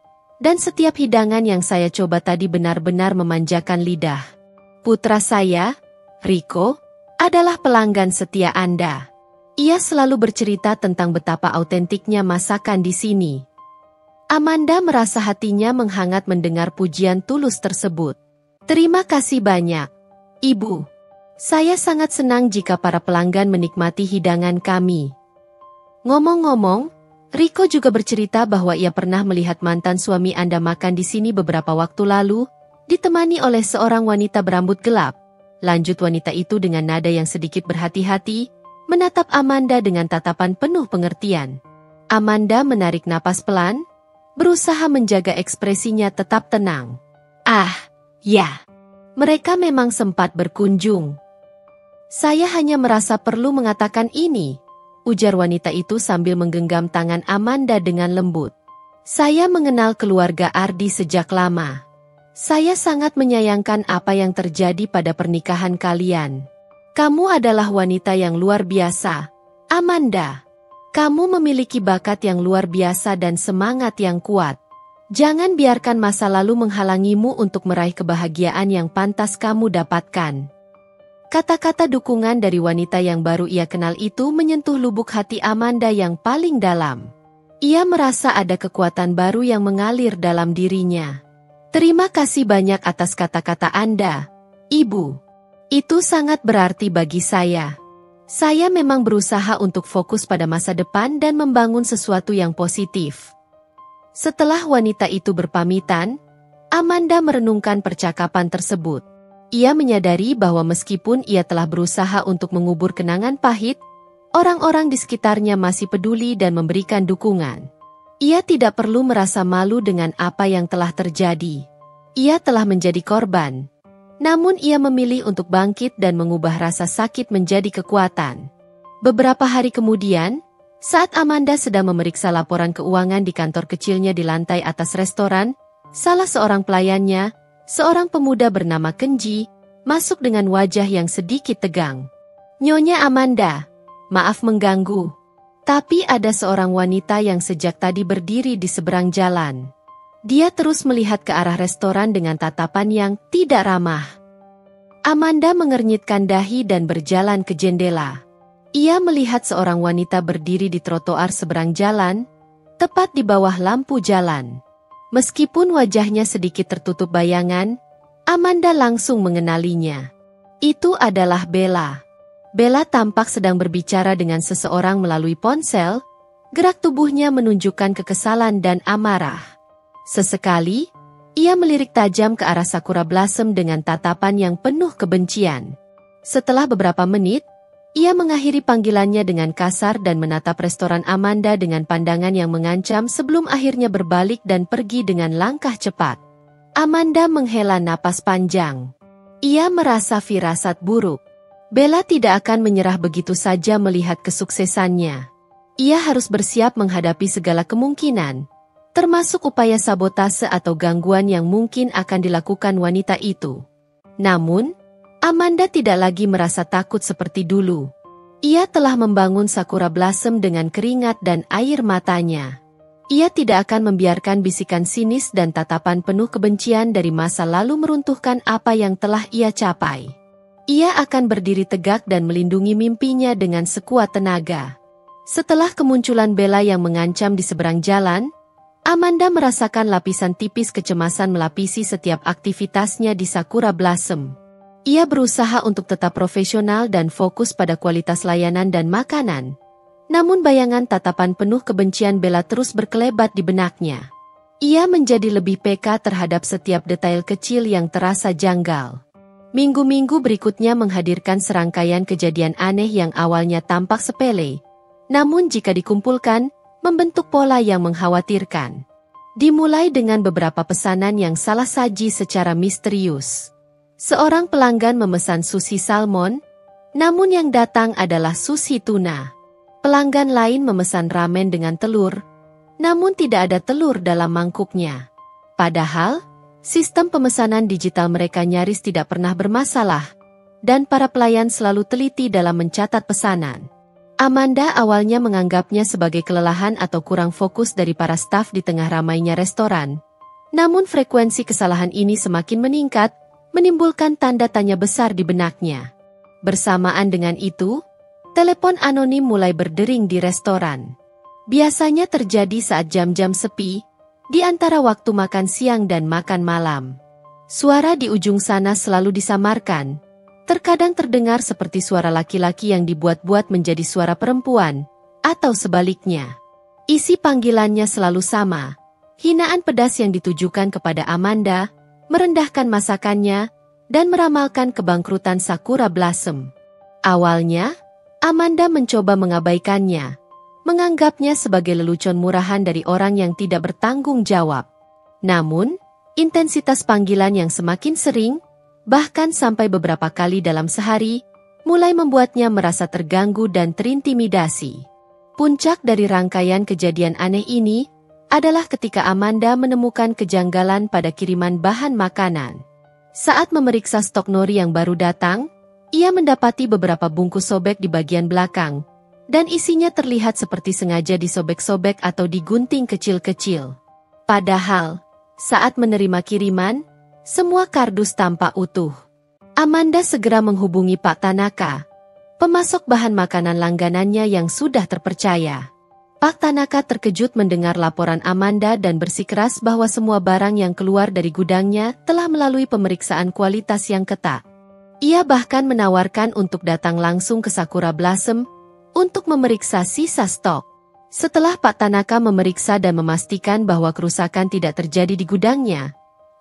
dan setiap hidangan yang saya coba tadi benar-benar memanjakan lidah. Putra saya, Rico, adalah pelanggan setia Anda. Ia selalu bercerita tentang betapa autentiknya masakan di sini." Amanda merasa hatinya menghangat mendengar pujian tulus tersebut. "Terima kasih banyak, Ibu. Saya sangat senang jika para pelanggan menikmati hidangan kami." Ngomong-ngomong, Rico juga bercerita bahwa ia pernah melihat mantan suami Anda makan di sini beberapa waktu lalu, ditemani oleh seorang wanita berambut gelap. Lanjut wanita itu dengan nada yang sedikit berhati-hati, menatap Amanda dengan tatapan penuh pengertian. Amanda menarik napas pelan, berusaha menjaga ekspresinya tetap tenang. "Ah, ya. Mereka memang sempat berkunjung. Saya hanya merasa perlu mengatakan ini," ujar wanita itu sambil menggenggam tangan Amanda dengan lembut. "Saya mengenal keluarga Ardi sejak lama. Saya sangat menyayangkan apa yang terjadi pada pernikahan kalian. Kamu adalah wanita yang luar biasa, Amanda. Kamu memiliki bakat yang luar biasa dan semangat yang kuat. Jangan biarkan masa lalu menghalangimu untuk meraih kebahagiaan yang pantas kamu dapatkan." Kata-kata dukungan dari wanita yang baru ia kenal itu menyentuh lubuk hati Amanda yang paling dalam. Ia merasa ada kekuatan baru yang mengalir dalam dirinya. "Terima kasih banyak atas kata-kata Anda, Ibu. Itu sangat berarti bagi saya. Saya memang berusaha untuk fokus pada masa depan dan membangun sesuatu yang positif." Setelah wanita itu berpamitan, Amanda merenungkan percakapan tersebut. Ia menyadari bahwa meskipun ia telah berusaha untuk mengubur kenangan pahit, orang-orang di sekitarnya masih peduli dan memberikan dukungan. Ia tidak perlu merasa malu dengan apa yang telah terjadi. Ia telah menjadi korban. Namun ia memilih untuk bangkit dan mengubah rasa sakit menjadi kekuatan. Beberapa hari kemudian, saat Amanda sedang memeriksa laporan keuangan di kantor kecilnya di lantai atas restoran, salah seorang pelayannya, seorang pemuda bernama Kenji, masuk dengan wajah yang sedikit tegang. "Nyonya Amanda, maaf mengganggu, tapi ada seorang wanita yang sejak tadi berdiri di seberang jalan." Dia terus melihat ke arah restoran dengan tatapan yang tidak ramah. Amanda mengernyitkan dahi dan berjalan ke jendela. Ia melihat seorang wanita berdiri di trotoar seberang jalan, tepat di bawah lampu jalan. Meskipun wajahnya sedikit tertutup bayangan, Amanda langsung mengenalinya. Itu adalah Bella. Bella tampak sedang berbicara dengan seseorang melalui ponsel, gerak tubuhnya menunjukkan kekesalan dan amarah. Sesekali, ia melirik tajam ke arah Sakura Blossom dengan tatapan yang penuh kebencian. Setelah beberapa menit, ia mengakhiri panggilannya dengan kasar dan menatap restoran Amanda dengan pandangan yang mengancam sebelum akhirnya berbalik dan pergi dengan langkah cepat. Amanda menghela napas panjang. Ia merasa firasat buruk. Bella tidak akan menyerah begitu saja melihat kesuksesannya. Ia harus bersiap menghadapi segala kemungkinan, termasuk upaya sabotase atau gangguan yang mungkin akan dilakukan wanita itu. Namun, Amanda tidak lagi merasa takut seperti dulu. Ia telah membangun Sakura Blossom dengan keringat dan air matanya. Ia tidak akan membiarkan bisikan sinis dan tatapan penuh kebencian dari masa lalu meruntuhkan apa yang telah ia capai. Ia akan berdiri tegak dan melindungi mimpinya dengan sekuat tenaga. Setelah kemunculan Bella yang mengancam di seberang jalan, Amanda merasakan lapisan tipis kecemasan melapisi setiap aktivitasnya di Sakura Blossom. Ia berusaha untuk tetap profesional dan fokus pada kualitas layanan dan makanan. Namun bayangan tatapan penuh kebencian Bella terus berkelebat di benaknya. Ia menjadi lebih peka terhadap setiap detail kecil yang terasa janggal. Minggu-minggu berikutnya menghadirkan serangkaian kejadian aneh yang awalnya tampak sepele, namun jika dikumpulkan, membentuk pola yang mengkhawatirkan. Dimulai dengan beberapa pesanan yang salah saji secara misterius. Seorang pelanggan memesan sushi salmon, namun yang datang adalah sushi tuna. Pelanggan lain memesan ramen dengan telur, namun tidak ada telur dalam mangkuknya. Padahal, sistem pemesanan digital mereka nyaris tidak pernah bermasalah, dan para pelayan selalu teliti dalam mencatat pesanan. Amanda awalnya menganggapnya sebagai kelelahan atau kurang fokus dari para staf di tengah ramainya restoran. Namun frekuensi kesalahan ini semakin meningkat, menimbulkan tanda tanya besar di benaknya. Bersamaan dengan itu, telepon anonim mulai berdering di restoran. Biasanya terjadi saat jam-jam sepi, di antara waktu makan siang dan makan malam. Suara di ujung sana selalu disamarkan. Terkadang terdengar seperti suara laki-laki yang dibuat-buat menjadi suara perempuan, atau sebaliknya. Isi panggilannya selalu sama, hinaan pedas yang ditujukan kepada Amanda, merendahkan masakannya, dan meramalkan kebangkrutan Sakura Blossom. Awalnya, Amanda mencoba mengabaikannya, menganggapnya sebagai lelucon murahan dari orang yang tidak bertanggung jawab. Namun, intensitas panggilan yang semakin sering, bahkan sampai beberapa kali dalam sehari, mulai membuatnya merasa terganggu dan terintimidasi. Puncak dari rangkaian kejadian aneh ini adalah ketika Amanda menemukan kejanggalan pada kiriman bahan makanan. Saat memeriksa stok nori yang baru datang, ia mendapati beberapa bungkus sobek di bagian belakang, dan isinya terlihat seperti sengaja disobek-sobek atau digunting kecil-kecil. Padahal, saat menerima kiriman, semua kardus tampak utuh. Amanda segera menghubungi Pak Tanaka, pemasok bahan makanan langganannya yang sudah terpercaya. Pak Tanaka terkejut mendengar laporan Amanda dan bersikeras bahwa semua barang yang keluar dari gudangnya telah melalui pemeriksaan kualitas yang ketat. Ia bahkan menawarkan untuk datang langsung ke Sakura Blossom untuk memeriksa sisa stok. Setelah Pak Tanaka memeriksa dan memastikan bahwa kerusakan tidak terjadi di gudangnya,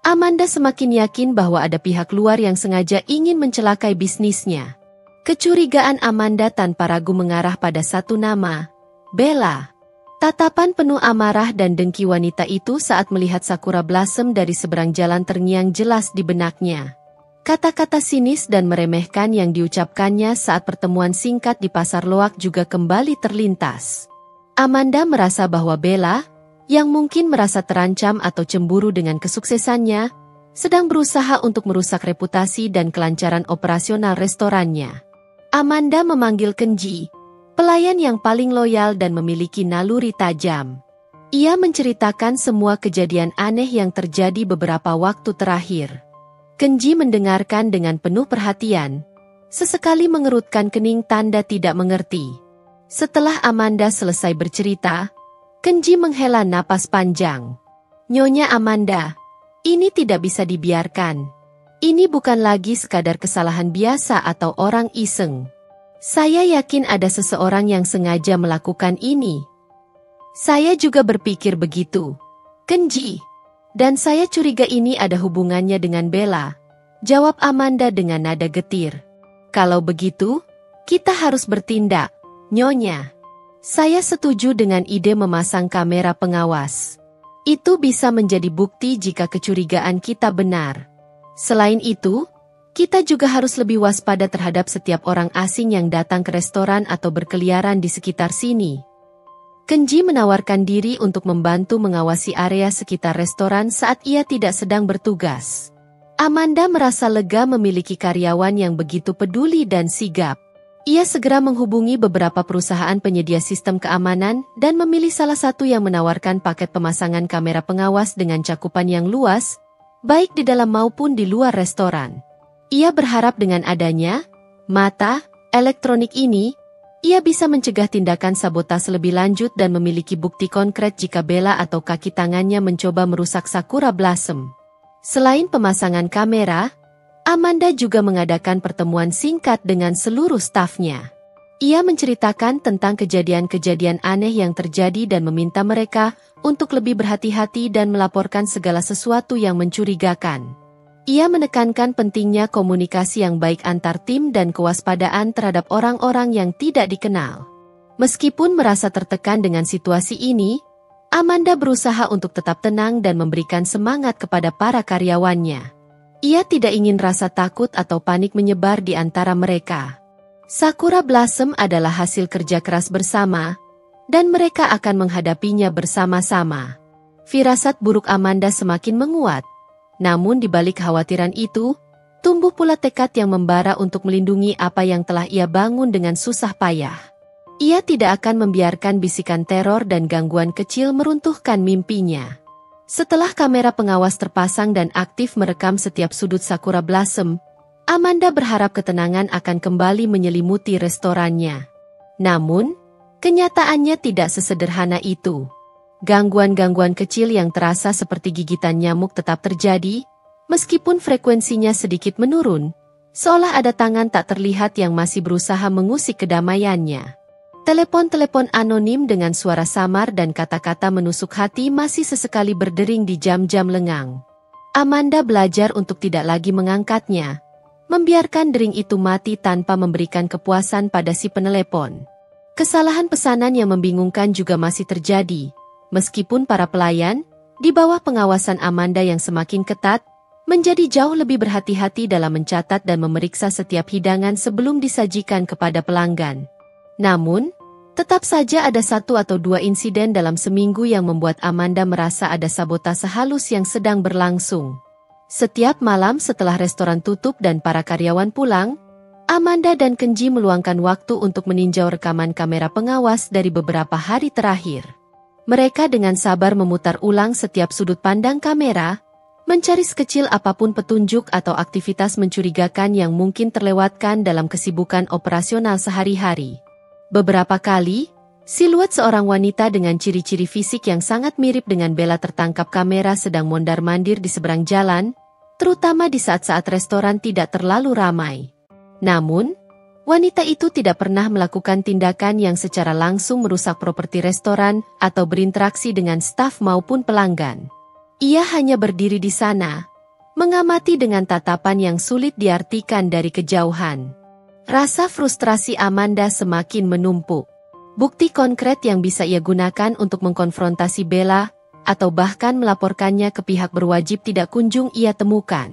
Amanda semakin yakin bahwa ada pihak luar yang sengaja ingin mencelakai bisnisnya. Kecurigaan Amanda tanpa ragu mengarah pada satu nama, Bella. Tatapan penuh amarah dan dengki wanita itu saat melihat Sakura Blossom dari seberang jalan terngiang jelas di benaknya. Kata-kata sinis dan meremehkan yang diucapkannya saat pertemuan singkat di pasar loak juga kembali terlintas. Amanda merasa bahwa Bella, yang mungkin merasa terancam atau cemburu dengan kesuksesannya, sedang berusaha untuk merusak reputasi dan kelancaran operasional restorannya. Amanda memanggil Kenji, pelayan yang paling loyal dan memiliki naluri tajam. Ia menceritakan semua kejadian aneh yang terjadi beberapa waktu terakhir. Kenji mendengarkan dengan penuh perhatian, sesekali mengerutkan kening tanda tidak mengerti. Setelah Amanda selesai bercerita, Kenji menghela napas panjang. "Nyonya Amanda, ini tidak bisa dibiarkan. Ini bukan lagi sekadar kesalahan biasa atau orang iseng. Saya yakin ada seseorang yang sengaja melakukan ini." "Saya juga berpikir begitu, Kenji. Dan saya curiga ini ada hubungannya dengan Bella," jawab Amanda dengan nada getir. "Kalau begitu, kita harus bertindak, Nyonya. Saya setuju dengan ide memasang kamera pengawas. Itu bisa menjadi bukti jika kecurigaan kita benar. Selain itu, kita juga harus lebih waspada terhadap setiap orang asing yang datang ke restoran atau berkeliaran di sekitar sini." Kenji menawarkan diri untuk membantu mengawasi area sekitar restoran saat ia tidak sedang bertugas. Amanda merasa lega memiliki karyawan yang begitu peduli dan sigap. Ia segera menghubungi beberapa perusahaan penyedia sistem keamanan dan memilih salah satu yang menawarkan paket pemasangan kamera pengawas dengan cakupan yang luas, baik di dalam maupun di luar restoran. Ia berharap dengan adanya mata elektronik ini, ia bisa mencegah tindakan sabotase lebih lanjut dan memiliki bukti konkret jika Bella atau kaki tangannya mencoba merusak Sakura Blossom. Selain pemasangan kamera, Amanda juga mengadakan pertemuan singkat dengan seluruh stafnya. Ia menceritakan tentang kejadian-kejadian aneh yang terjadi dan meminta mereka untuk lebih berhati-hati dan melaporkan segala sesuatu yang mencurigakan. Ia menekankan pentingnya komunikasi yang baik antar tim dan kewaspadaan terhadap orang-orang yang tidak dikenal. Meskipun merasa tertekan dengan situasi ini, Amanda berusaha untuk tetap tenang dan memberikan semangat kepada para karyawannya. Ia tidak ingin rasa takut atau panik menyebar di antara mereka. Sakura Blossom adalah hasil kerja keras bersama, dan mereka akan menghadapinya bersama-sama. Firasat buruk Amanda semakin menguat. Namun di balik kekhawatiran itu, tumbuh pula tekad yang membara untuk melindungi apa yang telah ia bangun dengan susah payah. Ia tidak akan membiarkan bisikan teror dan gangguan kecil meruntuhkan mimpinya. Setelah kamera pengawas terpasang dan aktif merekam setiap sudut Sakura Blossom, Amanda berharap ketenangan akan kembali menyelimuti restorannya. Namun, kenyataannya tidak sesederhana itu. Gangguan-gangguan kecil yang terasa seperti gigitan nyamuk tetap terjadi, meskipun frekuensinya sedikit menurun, seolah ada tangan tak terlihat yang masih berusaha mengusik kedamaiannya. Telepon-telepon anonim dengan suara samar dan kata-kata menusuk hati masih sesekali berdering di jam-jam lengang. Amanda belajar untuk tidak lagi mengangkatnya, membiarkan dering itu mati tanpa memberikan kepuasan pada si penelepon. Kesalahan pesanan yang membingungkan juga masih terjadi, meskipun para pelayan, di bawah pengawasan Amanda yang semakin ketat, menjadi jauh lebih berhati-hati dalam mencatat dan memeriksa setiap hidangan sebelum disajikan kepada pelanggan. Namun, tetap saja ada satu atau dua insiden dalam seminggu yang membuat Amanda merasa ada sabotase halus yang sedang berlangsung. Setiap malam setelah restoran tutup dan para karyawan pulang, Amanda dan Kenji meluangkan waktu untuk meninjau rekaman kamera pengawas dari beberapa hari terakhir. Mereka dengan sabar memutar ulang setiap sudut pandang kamera, mencari sekecil apapun petunjuk atau aktivitas mencurigakan yang mungkin terlewatkan dalam kesibukan operasional sehari-hari. Beberapa kali, siluet seorang wanita dengan ciri-ciri fisik yang sangat mirip dengan Bella tertangkap kamera sedang mondar-mandir di seberang jalan, terutama di saat-saat restoran tidak terlalu ramai. Namun, wanita itu tidak pernah melakukan tindakan yang secara langsung merusak properti restoran atau berinteraksi dengan staf maupun pelanggan. Ia hanya berdiri di sana, mengamati dengan tatapan yang sulit diartikan dari kejauhan. Rasa frustrasi Amanda semakin menumpuk. Bukti konkret yang bisa ia gunakan untuk mengkonfrontasi Bella, atau bahkan melaporkannya ke pihak berwajib tidak kunjung ia temukan.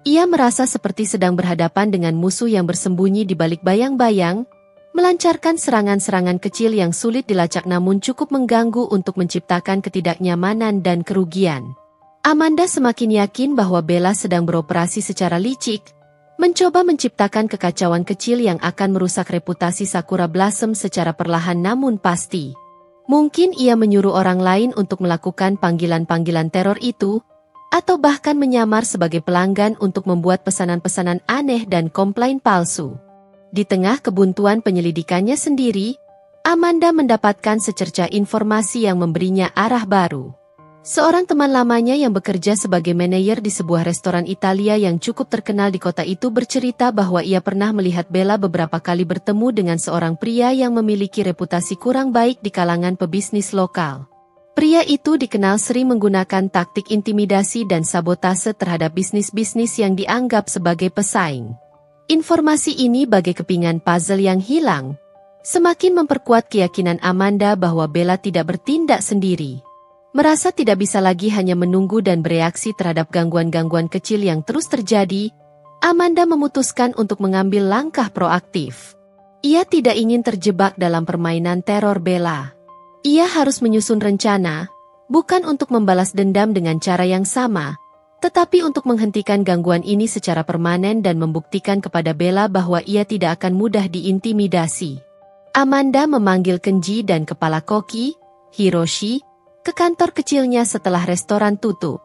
Ia merasa seperti sedang berhadapan dengan musuh yang bersembunyi di balik bayang-bayang, melancarkan serangan-serangan kecil yang sulit dilacak namun cukup mengganggu untuk menciptakan ketidaknyamanan dan kerugian. Amanda semakin yakin bahwa Bella sedang beroperasi secara licik, mencoba menciptakan kekacauan kecil yang akan merusak reputasi Sakura Blossom secara perlahan namun pasti. Mungkin ia menyuruh orang lain untuk melakukan panggilan-panggilan teror itu, atau bahkan menyamar sebagai pelanggan untuk membuat pesanan-pesanan aneh dan komplain palsu. Di tengah kebuntuan penyelidikannya sendiri, Amanda mendapatkan secercah informasi yang memberinya arah baru. Seorang teman lamanya yang bekerja sebagai manajer di sebuah restoran Italia yang cukup terkenal di kota itu bercerita bahwa ia pernah melihat Bella beberapa kali bertemu dengan seorang pria yang memiliki reputasi kurang baik di kalangan pebisnis lokal. Pria itu dikenal sering menggunakan taktik intimidasi dan sabotase terhadap bisnis-bisnis yang dianggap sebagai pesaing. Informasi ini bagai kepingan puzzle yang hilang, semakin memperkuat keyakinan Amanda bahwa Bella tidak bertindak sendiri. Merasa tidak bisa lagi hanya menunggu dan bereaksi terhadap gangguan-gangguan kecil yang terus terjadi, Amanda memutuskan untuk mengambil langkah proaktif. Ia tidak ingin terjebak dalam permainan teror Bella. Ia harus menyusun rencana, bukan untuk membalas dendam dengan cara yang sama, tetapi untuk menghentikan gangguan ini secara permanen dan membuktikan kepada Bella bahwa ia tidak akan mudah diintimidasi. Amanda memanggil Kenji dan kepala koki, Hiroshi, ke kantor kecilnya setelah restoran tutup.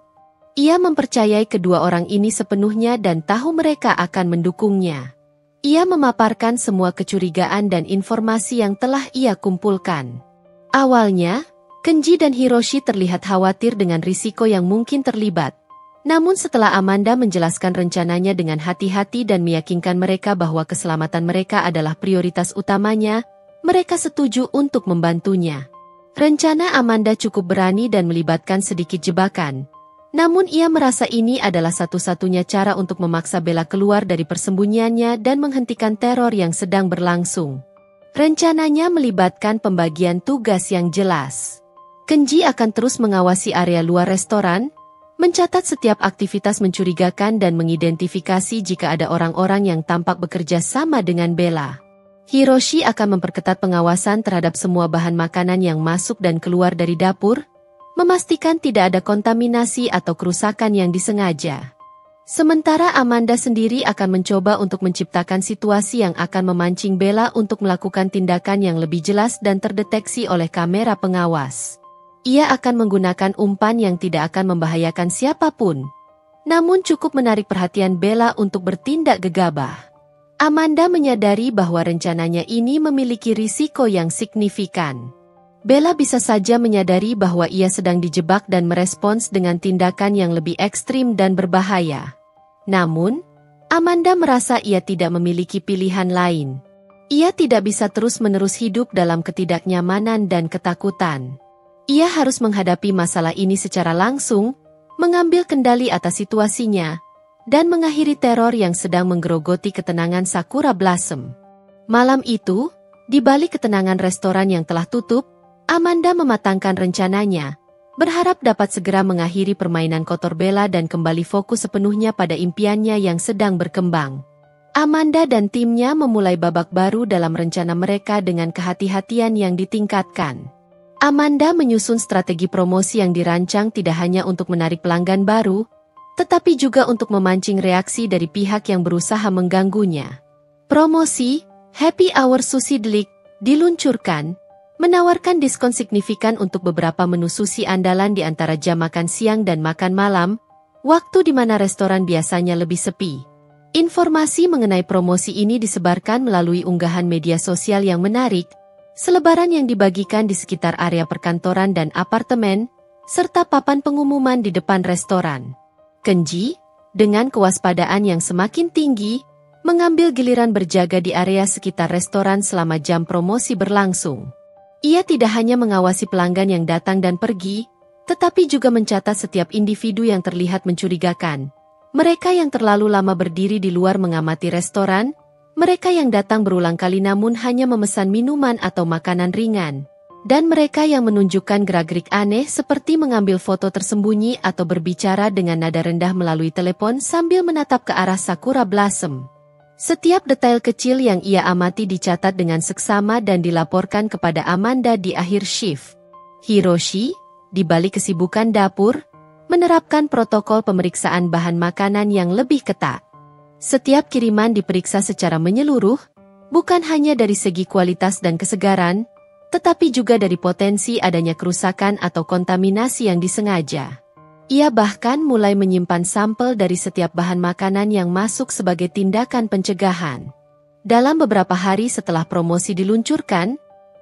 Ia mempercayai kedua orang ini sepenuhnya dan tahu mereka akan mendukungnya. Ia memaparkan semua kecurigaan dan informasi yang telah ia kumpulkan. Awalnya, Kenji dan Hiroshi terlihat khawatir dengan risiko yang mungkin terlibat. Namun setelah Amanda menjelaskan rencananya dengan hati-hati dan meyakinkan mereka bahwa keselamatan mereka adalah prioritas utamanya, mereka setuju untuk membantunya. Rencana Amanda cukup berani dan melibatkan sedikit jebakan. Namun ia merasa ini adalah satu-satunya cara untuk memaksa Bella keluar dari persembunyiannya dan menghentikan teror yang sedang berlangsung. Rencananya melibatkan pembagian tugas yang jelas. Kenji akan terus mengawasi area luar restoran, mencatat setiap aktivitas mencurigakan dan mengidentifikasi jika ada orang-orang yang tampak bekerja sama dengan Bella. Hiroshi akan memperketat pengawasan terhadap semua bahan makanan yang masuk dan keluar dari dapur, memastikan tidak ada kontaminasi atau kerusakan yang disengaja. Sementara Amanda sendiri akan mencoba untuk menciptakan situasi yang akan memancing Bella untuk melakukan tindakan yang lebih jelas dan terdeteksi oleh kamera pengawas. Ia akan menggunakan umpan yang tidak akan membahayakan siapapun, namun cukup menarik perhatian Bella untuk bertindak gegabah. Amanda menyadari bahwa rencananya ini memiliki risiko yang signifikan. Bella bisa saja menyadari bahwa ia sedang dijebak dan merespons dengan tindakan yang lebih ekstrim dan berbahaya. Namun, Amanda merasa ia tidak memiliki pilihan lain. Ia tidak bisa terus-menerus hidup dalam ketidaknyamanan dan ketakutan. Ia harus menghadapi masalah ini secara langsung, mengambil kendali atas situasinya, dan mengakhiri teror yang sedang menggerogoti ketenangan Sakura Blossom. Malam itu, di balik ketenangan restoran yang telah tutup, Amanda mematangkan rencananya, berharap dapat segera mengakhiri permainan kotor Bella dan kembali fokus sepenuhnya pada impiannya yang sedang berkembang. Amanda dan timnya memulai babak baru dalam rencana mereka dengan kehati-hatian yang ditingkatkan. Amanda menyusun strategi promosi yang dirancang tidak hanya untuk menarik pelanggan baru, tetapi juga untuk memancing reaksi dari pihak yang berusaha mengganggunya. Promosi, Happy Hour Sushi Delight, diluncurkan, menawarkan diskon signifikan untuk beberapa menu sushi andalan di antara jam makan siang dan makan malam, waktu di mana restoran biasanya lebih sepi. Informasi mengenai promosi ini disebarkan melalui unggahan media sosial yang menarik, selebaran yang dibagikan di sekitar area perkantoran dan apartemen, serta papan pengumuman di depan restoran. Kenji, dengan kewaspadaan yang semakin tinggi, mengambil giliran berjaga di area sekitar restoran selama jam promosi berlangsung. Ia tidak hanya mengawasi pelanggan yang datang dan pergi, tetapi juga mencatat setiap individu yang terlihat mencurigakan, Mereka yang terlalu lama berdiri di luar mengamati restoran, mereka yang datang berulang kali namun hanya memesan minuman atau makanan ringan, dan mereka yang menunjukkan gerak-gerik aneh seperti mengambil foto tersembunyi atau berbicara dengan nada rendah melalui telepon sambil menatap ke arah Sakura Blossom. Setiap detail kecil yang ia amati dicatat dengan seksama dan dilaporkan kepada Amanda di akhir shift. Hiroshi, di balik kesibukan dapur, menerapkan protokol pemeriksaan bahan makanan yang lebih ketat. Setiap kiriman diperiksa secara menyeluruh, bukan hanya dari segi kualitas dan kesegaran, tetapi juga dari potensi adanya kerusakan atau kontaminasi yang disengaja. Ia bahkan mulai menyimpan sampel dari setiap bahan makanan yang masuk sebagai tindakan pencegahan. Dalam beberapa hari setelah promosi diluncurkan,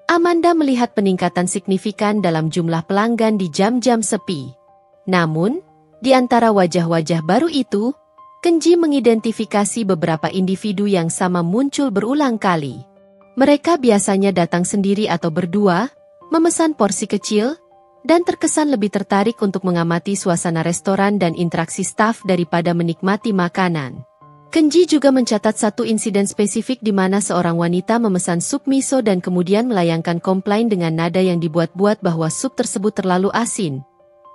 Amanda melihat peningkatan signifikan dalam jumlah pelanggan di jam-jam sepi. Namun, di antara wajah-wajah baru itu, Kenji mengidentifikasi beberapa individu yang sama muncul berulang kali. Mereka biasanya datang sendiri atau berdua, memesan porsi kecil, dan terkesan lebih tertarik untuk mengamati suasana restoran dan interaksi staf daripada menikmati makanan. Kenji juga mencatat satu insiden spesifik di mana seorang wanita memesan sup miso dan kemudian melayangkan komplain dengan nada yang dibuat-buat bahwa sup tersebut terlalu asin.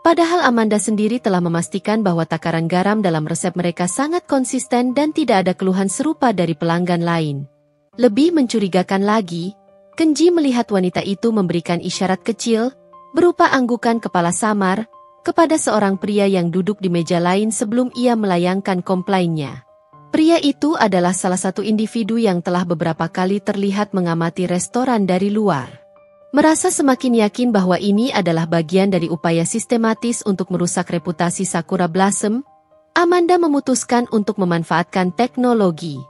Padahal Amanda sendiri telah memastikan bahwa takaran garam dalam resep mereka sangat konsisten dan tidak ada keluhan serupa dari pelanggan lain. Lebih mencurigakan lagi, Kenji melihat wanita itu memberikan isyarat kecil, berupa anggukan kepala samar, kepada seorang pria yang duduk di meja lain sebelum ia melayangkan komplainnya. Pria itu adalah salah satu individu yang telah beberapa kali terlihat mengamati restoran dari luar. Merasa semakin yakin bahwa ini adalah bagian dari upaya sistematis untuk merusak reputasi Sakura Blossom, Amanda memutuskan untuk memanfaatkan teknologi.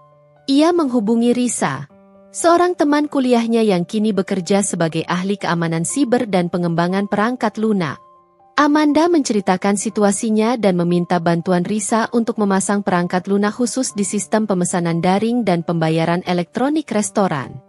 Ia menghubungi Risa, seorang teman kuliahnya yang kini bekerja sebagai ahli keamanan siber dan pengembangan perangkat lunak. Amanda menceritakan situasinya dan meminta bantuan Risa untuk memasang perangkat lunak khusus di sistem pemesanan daring dan pembayaran elektronik restoran.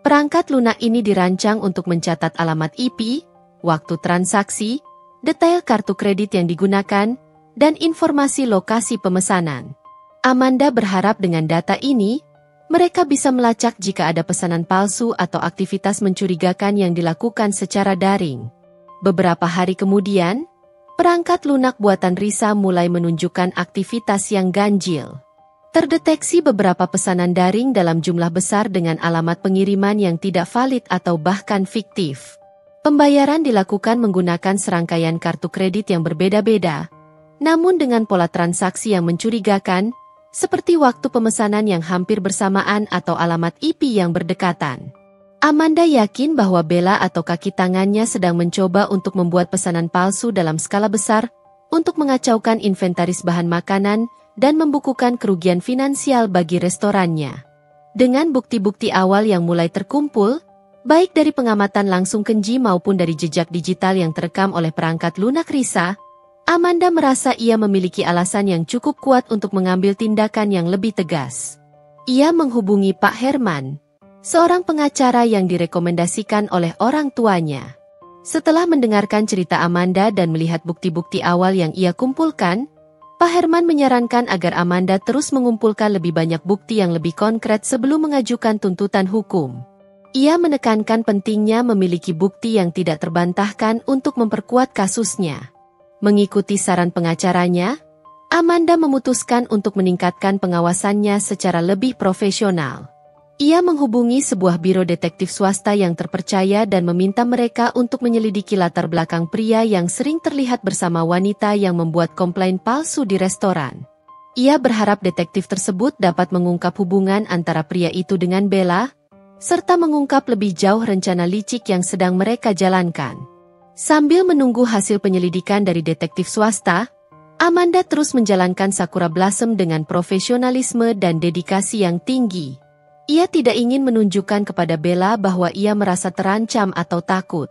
Perangkat lunak ini dirancang untuk mencatat alamat IP, waktu transaksi, detail kartu kredit yang digunakan, dan informasi lokasi pemesanan. Amanda berharap dengan data ini, mereka bisa melacak jika ada pesanan palsu atau aktivitas mencurigakan yang dilakukan secara daring. Beberapa hari kemudian, perangkat lunak buatan Risa mulai menunjukkan aktivitas yang ganjil. Terdeteksi beberapa pesanan daring dalam jumlah besar dengan alamat pengiriman yang tidak valid atau bahkan fiktif. Pembayaran dilakukan menggunakan serangkaian kartu kredit yang berbeda-beda, namun dengan pola transaksi yang mencurigakan, seperti waktu pemesanan yang hampir bersamaan atau alamat IP yang berdekatan. Amanda yakin bahwa Bella atau kaki tangannya sedang mencoba untuk membuat pesanan palsu dalam skala besar untuk mengacaukan inventaris bahan makanan dan membukukan kerugian finansial bagi restorannya. Dengan bukti-bukti awal yang mulai terkumpul, baik dari pengamatan langsung Kenji maupun dari jejak digital yang terekam oleh perangkat lunak Risa, Amanda merasa ia memiliki alasan yang cukup kuat untuk mengambil tindakan yang lebih tegas. Ia menghubungi Pak Herman, seorang pengacara yang direkomendasikan oleh orang tuanya. Setelah mendengarkan cerita Amanda dan melihat bukti-bukti awal yang ia kumpulkan, Pak Herman menyarankan agar Amanda terus mengumpulkan lebih banyak bukti yang lebih konkret sebelum mengajukan tuntutan hukum. Ia menekankan pentingnya memiliki bukti yang tidak terbantahkan untuk memperkuat kasusnya. Mengikuti saran pengacaranya, Amanda memutuskan untuk meningkatkan pengawasannya secara lebih profesional. Ia menghubungi sebuah biro detektif swasta yang terpercaya dan meminta mereka untuk menyelidiki latar belakang pria yang sering terlihat bersama wanita yang membuat komplain palsu di restoran. Ia berharap detektif tersebut dapat mengungkap hubungan antara pria itu dengan Bella, serta mengungkap lebih jauh rencana licik yang sedang mereka jalankan. Sambil menunggu hasil penyelidikan dari detektif swasta, Amanda terus menjalankan Sakura Blossom dengan profesionalisme dan dedikasi yang tinggi. Ia tidak ingin menunjukkan kepada Bella bahwa ia merasa terancam atau takut.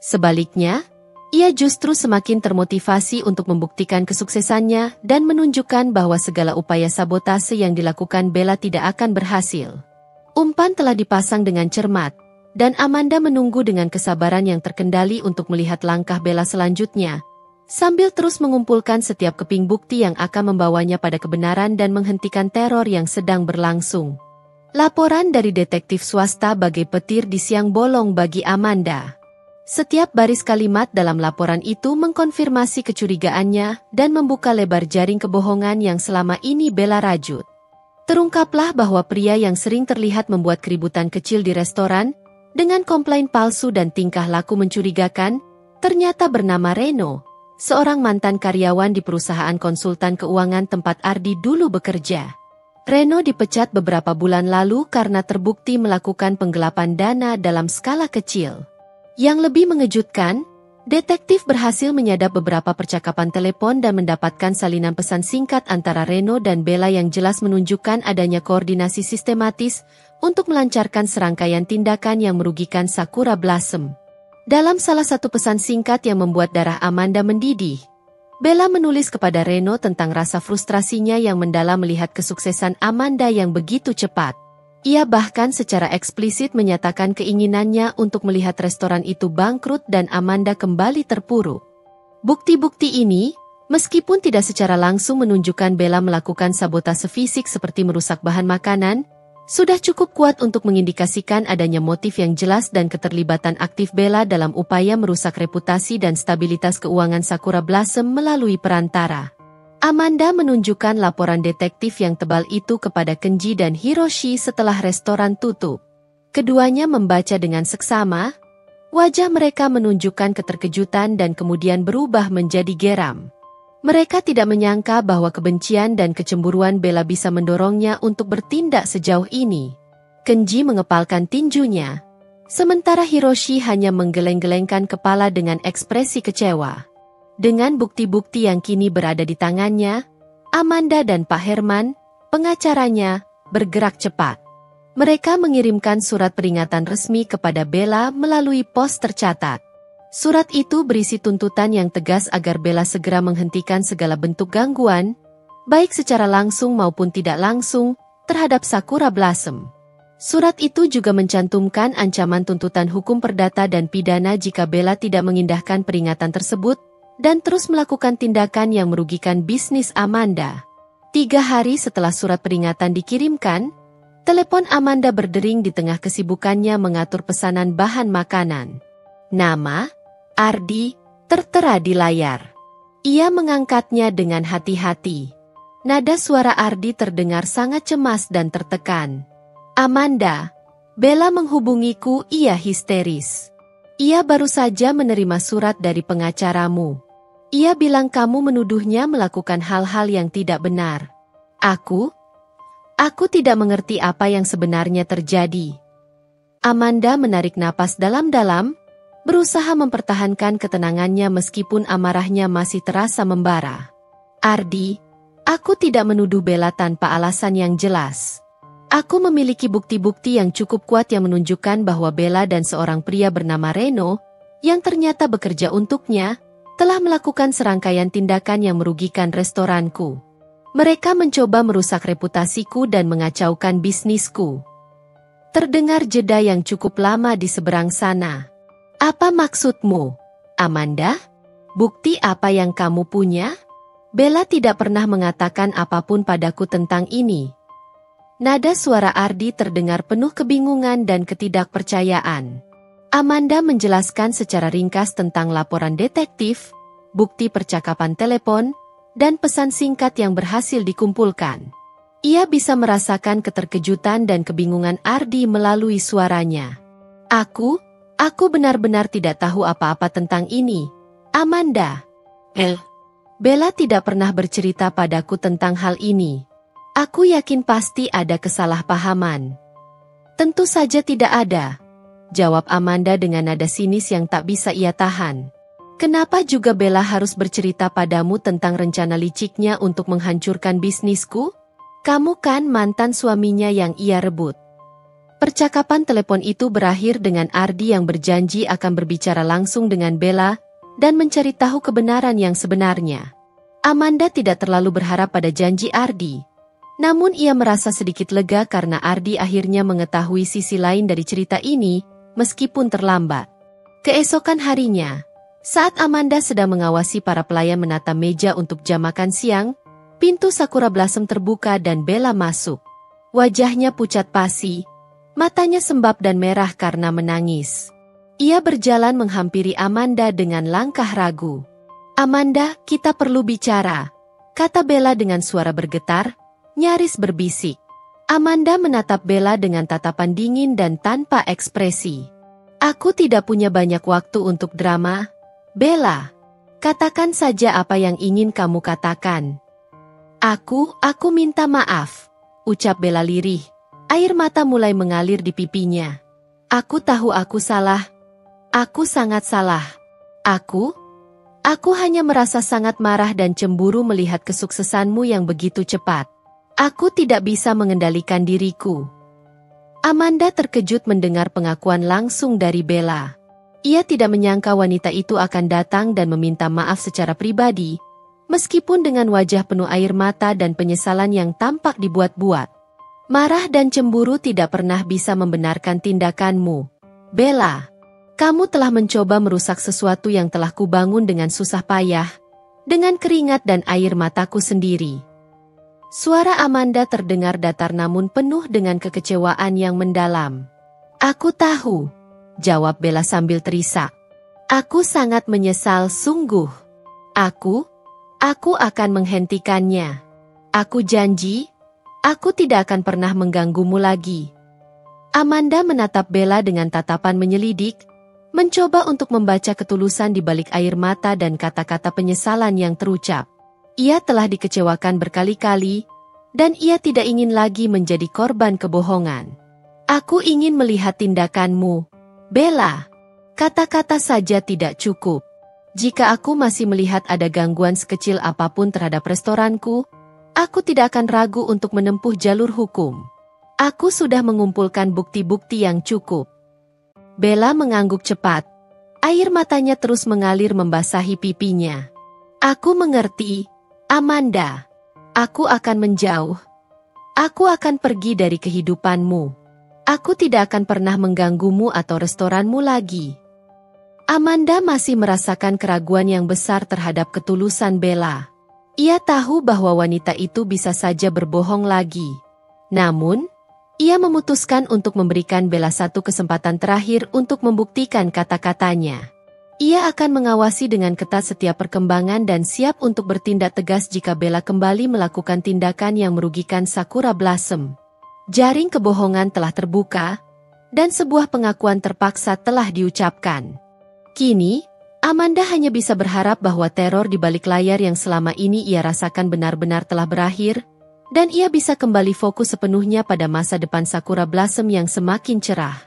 Sebaliknya, ia justru semakin termotivasi untuk membuktikan kesuksesannya dan menunjukkan bahwa segala upaya sabotase yang dilakukan Bella tidak akan berhasil. Umpan telah dipasang dengan cermat, dan Amanda menunggu dengan kesabaran yang terkendali untuk melihat langkah Bella selanjutnya, sambil terus mengumpulkan setiap keping bukti yang akan membawanya pada kebenaran dan menghentikan teror yang sedang berlangsung. Laporan dari detektif swasta bagai petir di siang bolong bagi Amanda. Setiap baris kalimat dalam laporan itu mengkonfirmasi kecurigaannya dan membuka lebar jaring kebohongan yang selama ini Bella rajut. Terungkaplah bahwa pria yang sering terlihat membuat keributan kecil di restoran, dengan komplain palsu dan tingkah laku mencurigakan, ternyata bernama Reno, seorang mantan karyawan di perusahaan konsultan keuangan tempat Ardi dulu bekerja. Reno dipecat beberapa bulan lalu karena terbukti melakukan penggelapan dana dalam skala kecil. Yang lebih mengejutkan, detektif berhasil menyadap beberapa percakapan telepon dan mendapatkan salinan pesan singkat antara Reno dan Bella yang jelas menunjukkan adanya koordinasi sistematis untuk melancarkan serangkaian tindakan yang merugikan Sakura Blossom. Dalam salah satu pesan singkat yang membuat darah Amanda mendidih, Bella menulis kepada Reno tentang rasa frustrasinya yang mendalam melihat kesuksesan Amanda yang begitu cepat. Ia bahkan secara eksplisit menyatakan keinginannya untuk melihat restoran itu bangkrut dan Amanda kembali terpuruk. Bukti-bukti ini, meskipun tidak secara langsung menunjukkan Bella melakukan sabotase fisik seperti merusak bahan makanan, sudah cukup kuat untuk mengindikasikan adanya motif yang jelas dan keterlibatan aktif Bella dalam upaya merusak reputasi dan stabilitas keuangan Sakura Blossom melalui perantara. Amanda menunjukkan laporan detektif yang tebal itu kepada Kenji dan Hiroshi setelah restoran tutup. Keduanya membaca dengan seksama, wajah mereka menunjukkan keterkejutan dan kemudian berubah menjadi geram. Mereka tidak menyangka bahwa kebencian dan kecemburuan Bella bisa mendorongnya untuk bertindak sejauh ini. Kenji mengepalkan tinjunya, sementara Hiroshi hanya menggeleng-gelengkan kepala dengan ekspresi kecewa. Dengan bukti-bukti yang kini berada di tangannya, Amanda dan Pak Herman, pengacaranya, bergerak cepat. Mereka mengirimkan surat peringatan resmi kepada Bella melalui pos tercatat. Surat itu berisi tuntutan yang tegas agar Bella segera menghentikan segala bentuk gangguan, baik secara langsung maupun tidak langsung, terhadap Sakura Blossom. Surat itu juga mencantumkan ancaman tuntutan hukum perdata dan pidana jika Bella tidak mengindahkan peringatan tersebut, dan terus melakukan tindakan yang merugikan bisnis Amanda. 3 hari setelah surat peringatan dikirimkan, telepon Amanda berdering di tengah kesibukannya mengatur pesanan bahan makanan. Nama, Ardi, tertera di layar. Ia mengangkatnya dengan hati-hati. Nada suara Ardi terdengar sangat cemas dan tertekan. Amanda, Bella menghubungiku, ia histeris. Ia baru saja menerima surat dari pengacaramu. Ia bilang kamu menuduhnya melakukan hal-hal yang tidak benar. Aku tidak mengerti apa yang sebenarnya terjadi. Amanda menarik napas dalam-dalam, berusaha mempertahankan ketenangannya meskipun amarahnya masih terasa membara. Ardi, aku tidak menuduh Bella tanpa alasan yang jelas. Aku memiliki bukti-bukti yang cukup kuat yang menunjukkan bahwa Bella dan seorang pria bernama Reno, yang ternyata bekerja untuknya, telah melakukan serangkaian tindakan yang merugikan restoranku. Mereka mencoba merusak reputasiku dan mengacaukan bisnisku. Terdengar jeda yang cukup lama di seberang sana. Apa maksudmu, Amanda? Bukti apa yang kamu punya? Bella tidak pernah mengatakan apapun padaku tentang ini. Nada suara Ardi terdengar penuh kebingungan dan ketidakpercayaan. Amanda menjelaskan secara ringkas tentang laporan detektif, bukti percakapan telepon, dan pesan singkat yang berhasil dikumpulkan. Ia bisa merasakan keterkejutan dan kebingungan Ardi melalui suaranya. Aku benar-benar tidak tahu apa-apa tentang ini, Amanda. Bella tidak pernah bercerita padaku tentang hal ini. Aku yakin pasti ada kesalahpahaman. Tentu saja tidak ada, jawab Amanda dengan nada sinis yang tak bisa ia tahan. Kenapa juga Bella harus bercerita padamu tentang rencana liciknya untuk menghancurkan bisnisku? Kamu kan mantan suaminya yang ia rebut. Percakapan telepon itu berakhir dengan Ardi yang berjanji akan berbicara langsung dengan Bella dan mencari tahu kebenaran yang sebenarnya. Amanda tidak terlalu berharap pada janji Ardi. Namun ia merasa sedikit lega karena Ardi akhirnya mengetahui sisi lain dari cerita ini, meskipun terlambat. Keesokan harinya, Saat Amanda sedang mengawasi para pelayan menata meja untuk jam makan siang, pintu Sakura Blossom terbuka dan Bella masuk. Wajahnya pucat pasi, matanya sembab dan merah karena menangis. Ia berjalan menghampiri Amanda dengan langkah ragu. "Amanda, kita perlu bicara," kata Bella dengan suara bergetar, nyaris berbisik. Amanda menatap Bella dengan tatapan dingin dan tanpa ekspresi. "Aku tidak punya banyak waktu untuk drama, Bella. Katakan saja apa yang ingin kamu katakan." Aku minta maaf," ucap Bella lirih. Air mata mulai mengalir di pipinya. "Aku tahu aku salah. Aku sangat salah. Aku hanya merasa sangat marah dan cemburu melihat kesuksesanmu yang begitu cepat. Aku tidak bisa mengendalikan diriku." Amanda terkejut mendengar pengakuan langsung dari Bella. Ia tidak menyangka wanita itu akan datang dan meminta maaf secara pribadi, meskipun dengan wajah penuh air mata dan penyesalan yang tampak dibuat-buat. "Marah dan cemburu tidak pernah bisa membenarkan tindakanmu, Bella. Kamu telah mencoba merusak sesuatu yang telah kubangun dengan susah payah, dengan keringat dan air mataku sendiri." Suara Amanda terdengar datar namun penuh dengan kekecewaan yang mendalam. "Aku tahu," jawab Bella sambil terisak. "Aku sangat menyesal sungguh. Aku akan menghentikannya. Aku janji, aku tidak akan pernah mengganggumu lagi." Amanda menatap Bella dengan tatapan menyelidik, mencoba untuk membaca ketulusan di balik air mata dan kata-kata penyesalan yang terucap. Ia telah dikecewakan berkali-kali, dan ia tidak ingin lagi menjadi korban kebohongan. "Aku ingin melihat tindakanmu, Bella. Kata-kata saja tidak cukup. Jika aku masih melihat ada gangguan sekecil apapun terhadap restoranku, aku tidak akan ragu untuk menempuh jalur hukum. Aku sudah mengumpulkan bukti-bukti yang cukup." Bella mengangguk cepat. Air matanya terus mengalir membasahi pipinya. "Aku mengerti, Amanda. Aku akan menjauh. Aku akan pergi dari kehidupanmu. Aku tidak akan pernah mengganggumu atau restoranmu lagi." Amanda masih merasakan keraguan yang besar terhadap ketulusan Bella. Ia tahu bahwa wanita itu bisa saja berbohong lagi. Namun, ia memutuskan untuk memberikan Bella satu kesempatan terakhir untuk membuktikan kata-katanya. Ia akan mengawasi dengan ketat setiap perkembangan dan siap untuk bertindak tegas jika Bella kembali melakukan tindakan yang merugikan Sakura Blossom. Jaring kebohongan telah terbuka, dan sebuah pengakuan terpaksa telah diucapkan. Kini, Amanda hanya bisa berharap bahwa teror di balik layar yang selama ini ia rasakan benar-benar telah berakhir, dan ia bisa kembali fokus sepenuhnya pada masa depan Sakura Blossom yang semakin cerah.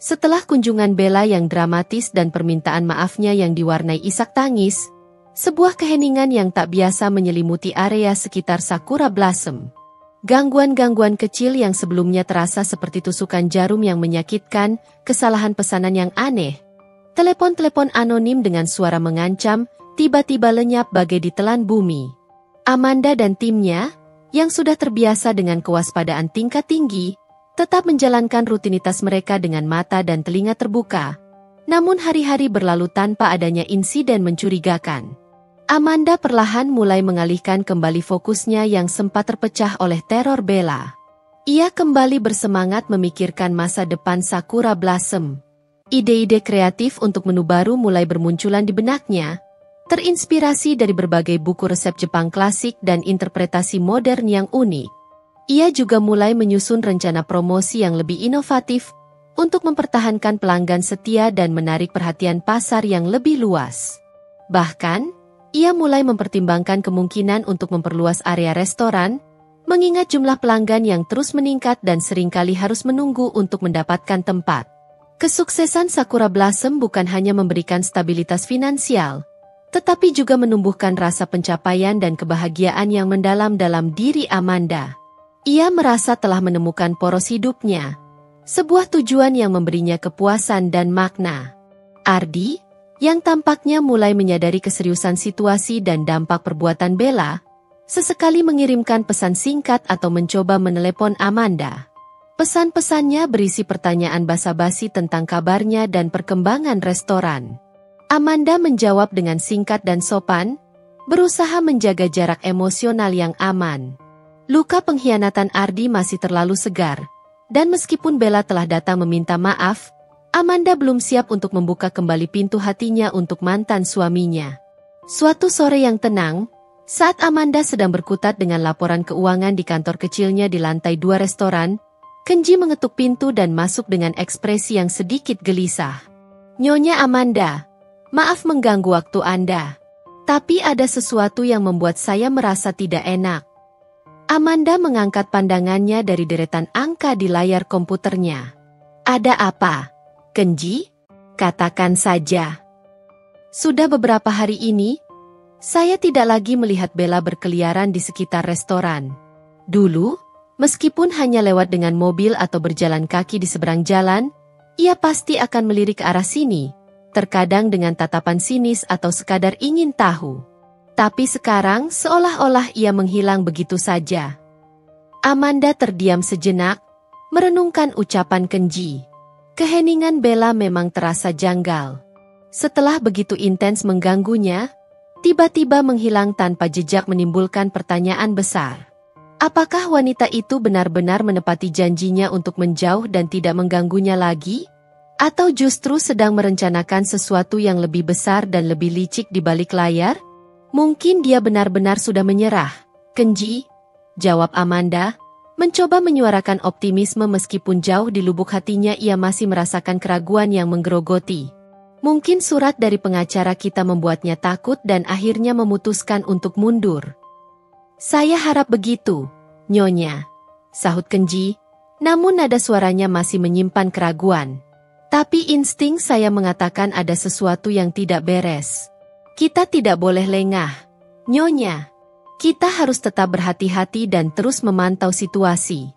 Setelah kunjungan Bella yang dramatis dan permintaan maafnya yang diwarnai isak tangis, sebuah keheningan yang tak biasa menyelimuti area sekitar Sakura Blossom. Gangguan-gangguan kecil yang sebelumnya terasa seperti tusukan jarum yang menyakitkan, kesalahan pesanan yang aneh, telepon-telepon anonim dengan suara mengancam, tiba-tiba lenyap bagai ditelan bumi. Amanda dan timnya, yang sudah terbiasa dengan kewaspadaan tingkat tinggi, tetap menjalankan rutinitas mereka dengan mata dan telinga terbuka. Namun hari-hari berlalu tanpa adanya insiden mencurigakan. Amanda perlahan mulai mengalihkan kembali fokusnya yang sempat terpecah oleh teror Bella. Ia kembali bersemangat memikirkan masa depan Sakura Blossom. Ide-ide kreatif untuk menu baru mulai bermunculan di benaknya, terinspirasi dari berbagai buku resep Jepang klasik dan interpretasi modern yang unik. Ia juga mulai menyusun rencana promosi yang lebih inovatif untuk mempertahankan pelanggan setia dan menarik perhatian pasar yang lebih luas. Bahkan, ia mulai mempertimbangkan kemungkinan untuk memperluas area restoran, mengingat jumlah pelanggan yang terus meningkat dan seringkali harus menunggu untuk mendapatkan tempat. Kesuksesan Sakura Blossom bukan hanya memberikan stabilitas finansial, tetapi juga menumbuhkan rasa pencapaian dan kebahagiaan yang mendalam dalam diri Amanda. Ia merasa telah menemukan poros hidupnya, sebuah tujuan yang memberinya kepuasan dan makna. Ardi, yang tampaknya mulai menyadari keseriusan situasi dan dampak perbuatan Bella, sesekali mengirimkan pesan singkat atau mencoba menelepon Amanda. Pesan-pesannya berisi pertanyaan basa-basi tentang kabarnya dan perkembangan restoran. Amanda menjawab dengan singkat dan sopan, berusaha menjaga jarak emosional yang aman. Luka pengkhianatan Ardi masih terlalu segar, dan meskipun Bella telah datang meminta maaf, Amanda belum siap untuk membuka kembali pintu hatinya untuk mantan suaminya. Suatu sore yang tenang, saat Amanda sedang berkutat dengan laporan keuangan di kantor kecilnya di lantai 2 restoran, Kenji mengetuk pintu dan masuk dengan ekspresi yang sedikit gelisah. "Nyonya Amanda, maaf mengganggu waktu Anda. Tapi ada sesuatu yang membuat saya merasa tidak enak." Amanda mengangkat pandangannya dari deretan angka di layar komputernya. "Ada apa, Kenji? Katakan saja." "Sudah beberapa hari ini, saya tidak lagi melihat Bella berkeliaran di sekitar restoran. Dulu, meskipun hanya lewat dengan mobil atau berjalan kaki di seberang jalan, ia pasti akan melirik ke arah sini, terkadang dengan tatapan sinis atau sekadar ingin tahu. Tapi sekarang seolah-olah ia menghilang begitu saja." Amanda terdiam sejenak, merenungkan ucapan Kenji. Keheningan Bella memang terasa janggal. Setelah begitu intens mengganggunya, tiba-tiba menghilang tanpa jejak menimbulkan pertanyaan besar. Apakah wanita itu benar-benar menepati janjinya untuk menjauh dan tidak mengganggunya lagi? Atau justru sedang merencanakan sesuatu yang lebih besar dan lebih licik di balik layar? "Mungkin dia benar-benar sudah menyerah, Kenji," jawab Amanda, mencoba menyuarakan optimisme meskipun jauh di lubuk hatinya ia masih merasakan keraguan yang menggerogoti. "Mungkin surat dari pengacara kita membuatnya takut dan akhirnya memutuskan untuk mundur." "Saya harap begitu, Nyonya," sahut Kenji, namun nada suaranya masih menyimpan keraguan. "Tapi insting saya mengatakan ada sesuatu yang tidak beres. Kita tidak boleh lengah, Nyonya. Kita harus tetap berhati-hati dan terus memantau situasi."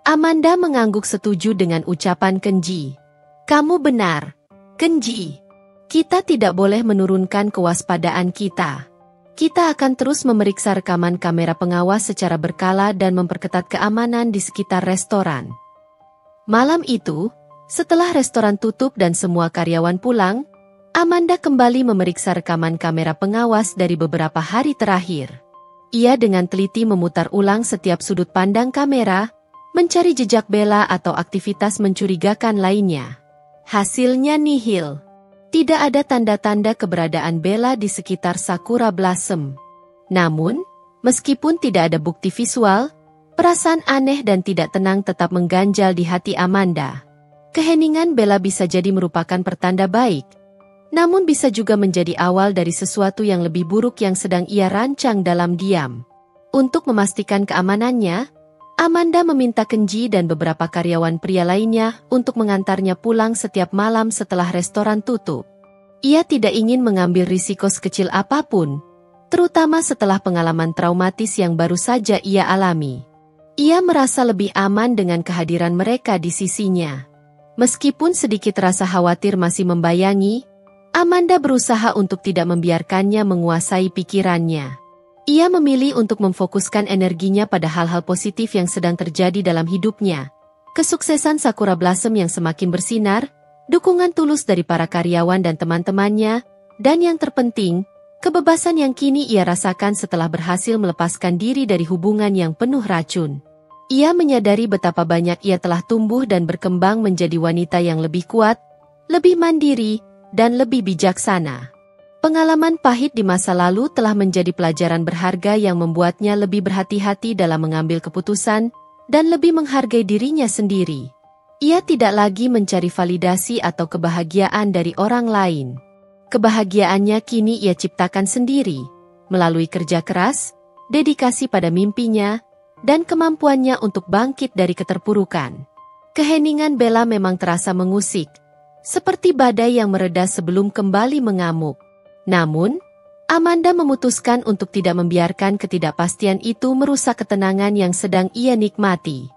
Amanda mengangguk setuju dengan ucapan Kenji. "Kamu benar, Kenji. Kita tidak boleh menurunkan kewaspadaan kita. Kita akan terus memeriksa rekaman kamera pengawas secara berkala dan memperketat keamanan di sekitar restoran." Malam itu, setelah restoran tutup dan semua karyawan pulang, Amanda kembali memeriksa rekaman kamera pengawas dari beberapa hari terakhir. Ia dengan teliti memutar ulang setiap sudut pandang kamera, mencari jejak Bella atau aktivitas mencurigakan lainnya. Hasilnya nihil. Tidak ada tanda-tanda keberadaan Bella di sekitar Sakura Blossom. Namun, meskipun tidak ada bukti visual, perasaan aneh dan tidak tenang tetap mengganjal di hati Amanda. Keheningan Bella bisa jadi merupakan pertanda baik, namun bisa juga menjadi awal dari sesuatu yang lebih buruk yang sedang ia rancang dalam diam. Untuk memastikan keamanannya, Amanda meminta Kenji dan beberapa karyawan pria lainnya untuk mengantarnya pulang setiap malam setelah restoran tutup. Ia tidak ingin mengambil risiko sekecil apapun, terutama setelah pengalaman traumatis yang baru saja ia alami. Ia merasa lebih aman dengan kehadiran mereka di sisinya. Meskipun sedikit rasa khawatir masih membayangi, Amanda berusaha untuk tidak membiarkannya menguasai pikirannya. Ia memilih untuk memfokuskan energinya pada hal-hal positif yang sedang terjadi dalam hidupnya. Kesuksesan Sakura Blossom yang semakin bersinar, dukungan tulus dari para karyawan dan teman-temannya, dan yang terpenting, kebebasan yang kini ia rasakan setelah berhasil melepaskan diri dari hubungan yang penuh racun. Ia menyadari betapa banyak ia telah tumbuh dan berkembang menjadi wanita yang lebih kuat, lebih mandiri, dan lebih bijaksana. Pengalaman pahit di masa lalu telah menjadi pelajaran berharga yang membuatnya lebih berhati-hati dalam mengambil keputusan dan lebih menghargai dirinya sendiri. Ia tidak lagi mencari validasi atau kebahagiaan dari orang lain. Kebahagiaannya kini ia ciptakan sendiri, melalui kerja keras, dedikasi pada mimpinya, dan kemampuannya untuk bangkit dari keterpurukan. Keheningan Bella memang terasa mengusik, seperti badai yang mereda sebelum kembali mengamuk. Namun, Amanda memutuskan untuk tidak membiarkan ketidakpastian itu merusak ketenangan yang sedang ia nikmati.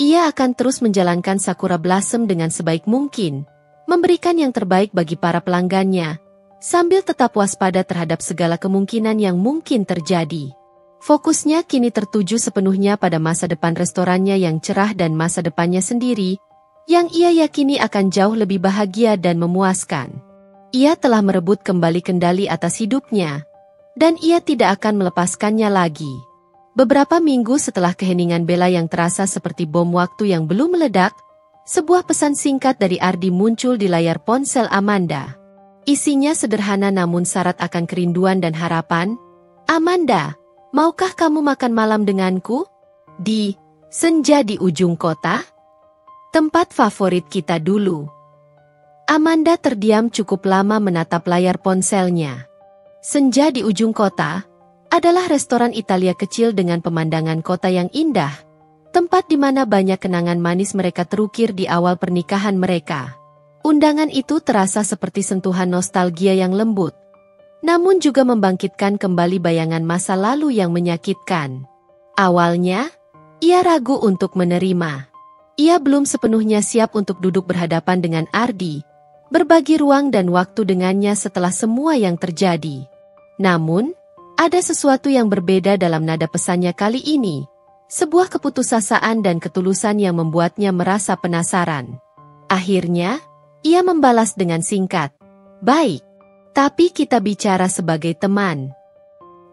Ia akan terus menjalankan Sakura Blossom dengan sebaik mungkin, memberikan yang terbaik bagi para pelanggannya, sambil tetap waspada terhadap segala kemungkinan yang mungkin terjadi. Fokusnya kini tertuju sepenuhnya pada masa depan restorannya yang cerah dan masa depannya sendiri, yang ia yakini akan jauh lebih bahagia dan memuaskan. Ia telah merebut kembali kendali atas hidupnya, dan ia tidak akan melepaskannya lagi. Beberapa minggu setelah keheningan Bella yang terasa seperti bom waktu yang belum meledak, sebuah pesan singkat dari Ardi muncul di layar ponsel Amanda. Isinya sederhana namun syarat akan kerinduan dan harapan. "Amanda, maukah kamu makan malam denganku? Di senja di ujung kota? Tempat favorit kita dulu." Amanda terdiam cukup lama menatap layar ponselnya. Senja di ujung kota adalah restoran Italia kecil dengan pemandangan kota yang indah, tempat di mana banyak kenangan manis mereka terukir di awal pernikahan mereka. Undangan itu terasa seperti sentuhan nostalgia yang lembut, namun juga membangkitkan kembali bayangan masa lalu yang menyakitkan. Awalnya, ia ragu untuk menerima. Ia belum sepenuhnya siap untuk duduk berhadapan dengan Ardi, berbagi ruang dan waktu dengannya setelah semua yang terjadi. Namun, ada sesuatu yang berbeda dalam nada pesannya kali ini. Sebuah keputusasaan dan ketulusan yang membuatnya merasa penasaran. Akhirnya, ia membalas dengan singkat, "Baik, tapi kita bicara sebagai teman."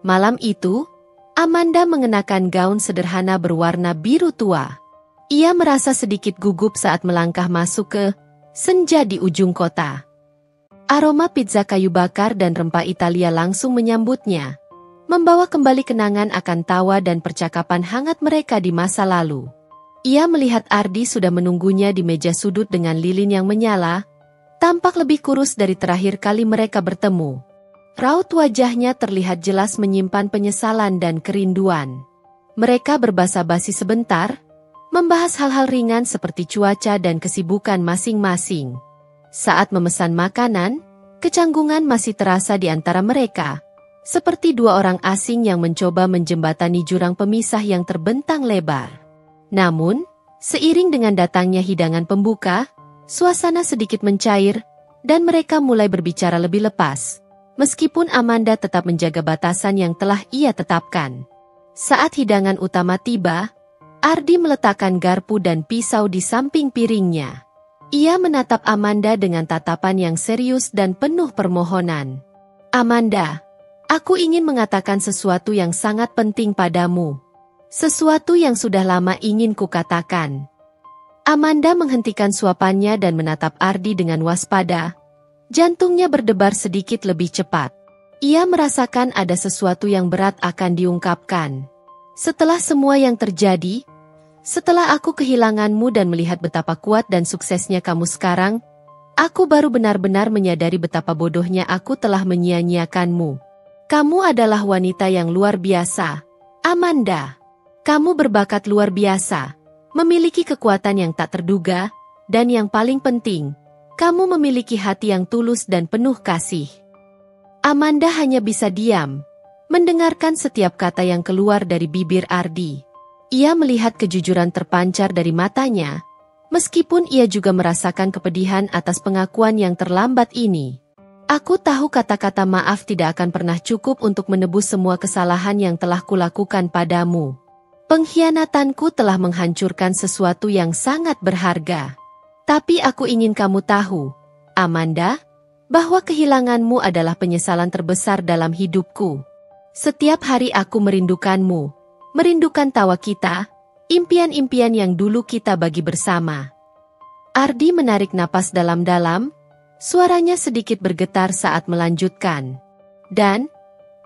Malam itu, Amanda mengenakan gaun sederhana berwarna biru tua. Ia merasa sedikit gugup saat melangkah masuk ke senja di ujung kota. Aroma pizza kayu bakar dan rempah Italia langsung menyambutnya, membawa kembali kenangan akan tawa dan percakapan hangat mereka di masa lalu. Ia melihat Ardi sudah menunggunya di meja sudut dengan lilin yang menyala, tampak lebih kurus dari terakhir kali mereka bertemu. Raut wajahnya terlihat jelas menyimpan penyesalan dan kerinduan. Mereka berbasa-basi sebentar, membahas hal-hal ringan seperti cuaca dan kesibukan masing-masing. Saat memesan makanan, kecanggungan masih terasa di antara mereka, seperti dua orang asing yang mencoba menjembatani jurang pemisah yang terbentang lebar. Namun, seiring dengan datangnya hidangan pembuka, suasana sedikit mencair, dan mereka mulai berbicara lebih lepas, meskipun Amanda tetap menjaga batasan yang telah ia tetapkan. Saat hidangan utama tiba, Ardi meletakkan garpu dan pisau di samping piringnya. Ia menatap Amanda dengan tatapan yang serius dan penuh permohonan. "Amanda, aku ingin mengatakan sesuatu yang sangat penting padamu. Sesuatu yang sudah lama ingin kukatakan." Amanda menghentikan suapannya dan menatap Ardi dengan waspada. Jantungnya berdebar sedikit lebih cepat. Ia merasakan ada sesuatu yang berat akan diungkapkan. "Setelah semua yang terjadi, setelah aku kehilanganmu dan melihat betapa kuat dan suksesnya kamu sekarang, aku baru benar-benar menyadari betapa bodohnya aku telah menyia-nyiakanmu. Kamu adalah wanita yang luar biasa, Amanda. Kamu berbakat luar biasa, memiliki kekuatan yang tak terduga, dan yang paling penting, kamu memiliki hati yang tulus dan penuh kasih." Amanda hanya bisa diam, mendengarkan setiap kata yang keluar dari bibir Ardi. Ia melihat kejujuran terpancar dari matanya, meskipun ia juga merasakan kepedihan atas pengakuan yang terlambat ini. "Aku tahu kata-kata maaf tidak akan pernah cukup untuk menebus semua kesalahan yang telah kulakukan padamu. Pengkhianatanku telah menghancurkan sesuatu yang sangat berharga. Tapi aku ingin kamu tahu, Amanda, bahwa kehilanganmu adalah penyesalan terbesar dalam hidupku. Setiap hari aku merindukanmu, merindukan tawa kita, impian-impian yang dulu kita bagi bersama." Ardi menarik napas dalam-dalam, suaranya sedikit bergetar saat melanjutkan. "Dan,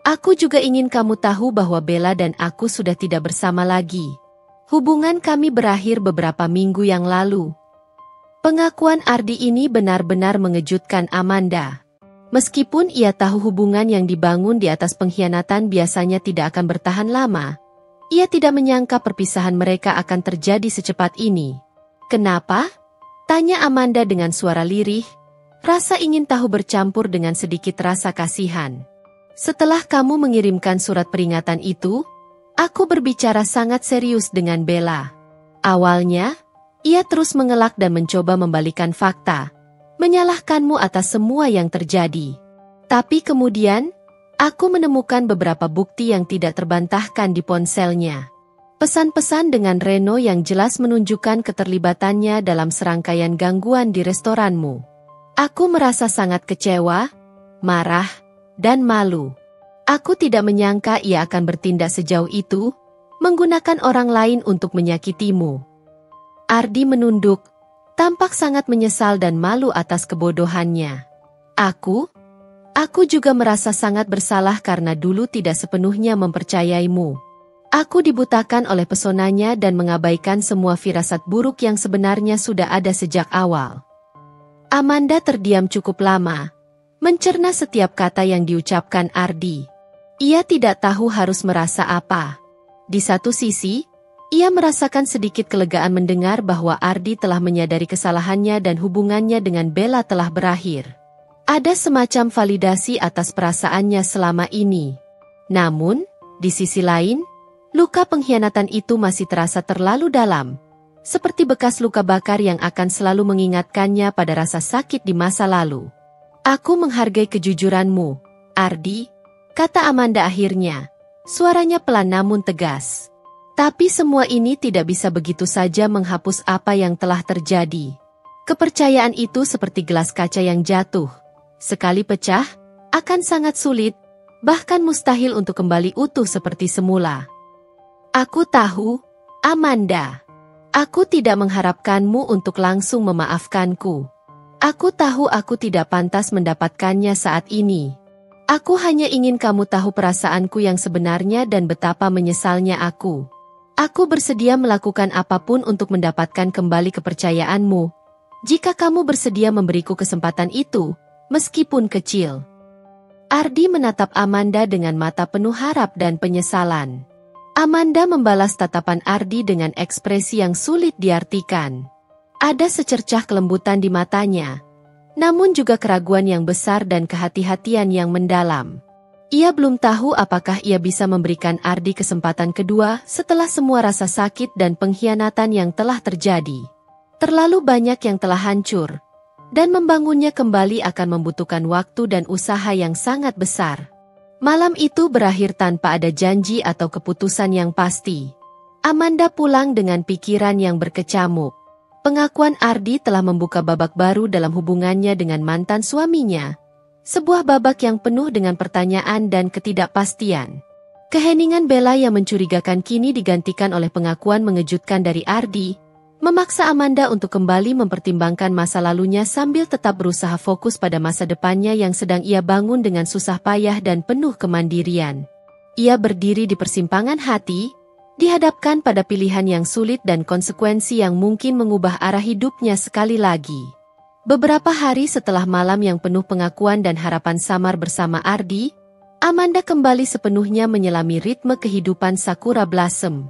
aku juga ingin kamu tahu bahwa Bella dan aku sudah tidak bersama lagi. Hubungan kami berakhir beberapa minggu yang lalu." Pengakuan Ardi ini benar-benar mengejutkan Amanda. Meskipun ia tahu hubungan yang dibangun di atas pengkhianatan biasanya tidak akan bertahan lama, ia tidak menyangka perpisahan mereka akan terjadi secepat ini. "Kenapa?" tanya Amanda dengan suara lirih, rasa ingin tahu bercampur dengan sedikit rasa kasihan. "Setelah kamu mengirimkan surat peringatan itu, aku berbicara sangat serius dengan Bella. Awalnya, ia terus mengelak dan mencoba membalikan fakta, menyalahkanmu atas semua yang terjadi. Tapi kemudian, aku menemukan beberapa bukti yang tidak terbantahkan di ponselnya. Pesan-pesan dengan Reno yang jelas menunjukkan keterlibatannya dalam serangkaian gangguan di restoranmu. Aku merasa sangat kecewa, marah, dan malu. Aku tidak menyangka ia akan bertindak sejauh itu, menggunakan orang lain untuk menyakitimu. Ardi menunduk, tampak sangat menyesal dan malu atas kebodohannya. Aku juga merasa sangat bersalah karena dulu tidak sepenuhnya mempercayaimu. Aku dibutakan oleh pesonanya dan mengabaikan semua firasat buruk yang sebenarnya sudah ada sejak awal. Amanda terdiam cukup lama, mencerna setiap kata yang diucapkan Ardi. Ia tidak tahu harus merasa apa. Di satu sisi, ia merasakan sedikit kelegaan mendengar bahwa Ardi telah menyadari kesalahannya dan hubungannya dengan Bella telah berakhir. Ada semacam validasi atas perasaannya selama ini. Namun, di sisi lain, luka pengkhianatan itu masih terasa terlalu dalam. Seperti bekas luka bakar yang akan selalu mengingatkannya pada rasa sakit di masa lalu. Aku menghargai kejujuranmu, Ardi, kata Amanda akhirnya. Suaranya pelan namun tegas. Tapi semua ini tidak bisa begitu saja menghapus apa yang telah terjadi. Kepercayaan itu seperti gelas kaca yang jatuh. Sekali pecah, akan sangat sulit, bahkan mustahil untuk kembali utuh seperti semula. Aku tahu, Amanda. Aku tidak mengharapkanmu untuk langsung memaafkanku. Aku tahu aku tidak pantas mendapatkannya saat ini. Aku hanya ingin kamu tahu perasaanku yang sebenarnya dan betapa menyesalnya aku. Aku bersedia melakukan apapun untuk mendapatkan kembali kepercayaanmu. Jika kamu bersedia memberiku kesempatan itu, meskipun kecil. Ardi menatap Amanda dengan mata penuh harap dan penyesalan. Amanda membalas tatapan Ardi dengan ekspresi yang sulit diartikan. Ada secercah kelembutan di matanya, namun juga keraguan yang besar dan kehati-hatian yang mendalam. Ia belum tahu apakah ia bisa memberikan Ardi kesempatan kedua setelah semua rasa sakit dan pengkhianatan yang telah terjadi. Terlalu banyak yang telah hancur, dan membangunnya kembali akan membutuhkan waktu dan usaha yang sangat besar. Malam itu berakhir tanpa ada janji atau keputusan yang pasti. Amanda pulang dengan pikiran yang berkecamuk. Pengakuan Ardi telah membuka babak baru dalam hubungannya dengan mantan suaminya. Sebuah babak yang penuh dengan pertanyaan dan ketidakpastian. Keheningan Bella yang mencurigakan kini digantikan oleh pengakuan mengejutkan dari Ardi, memaksa Amanda untuk kembali mempertimbangkan masa lalunya sambil tetap berusaha fokus pada masa depannya yang sedang ia bangun dengan susah payah dan penuh kemandirian. Ia berdiri di persimpangan hati, dihadapkan pada pilihan yang sulit dan konsekuensi yang mungkin mengubah arah hidupnya sekali lagi. Beberapa hari setelah malam yang penuh pengakuan dan harapan samar bersama Ardi, Amanda kembali sepenuhnya menyelami ritme kehidupan Sakura Blossom.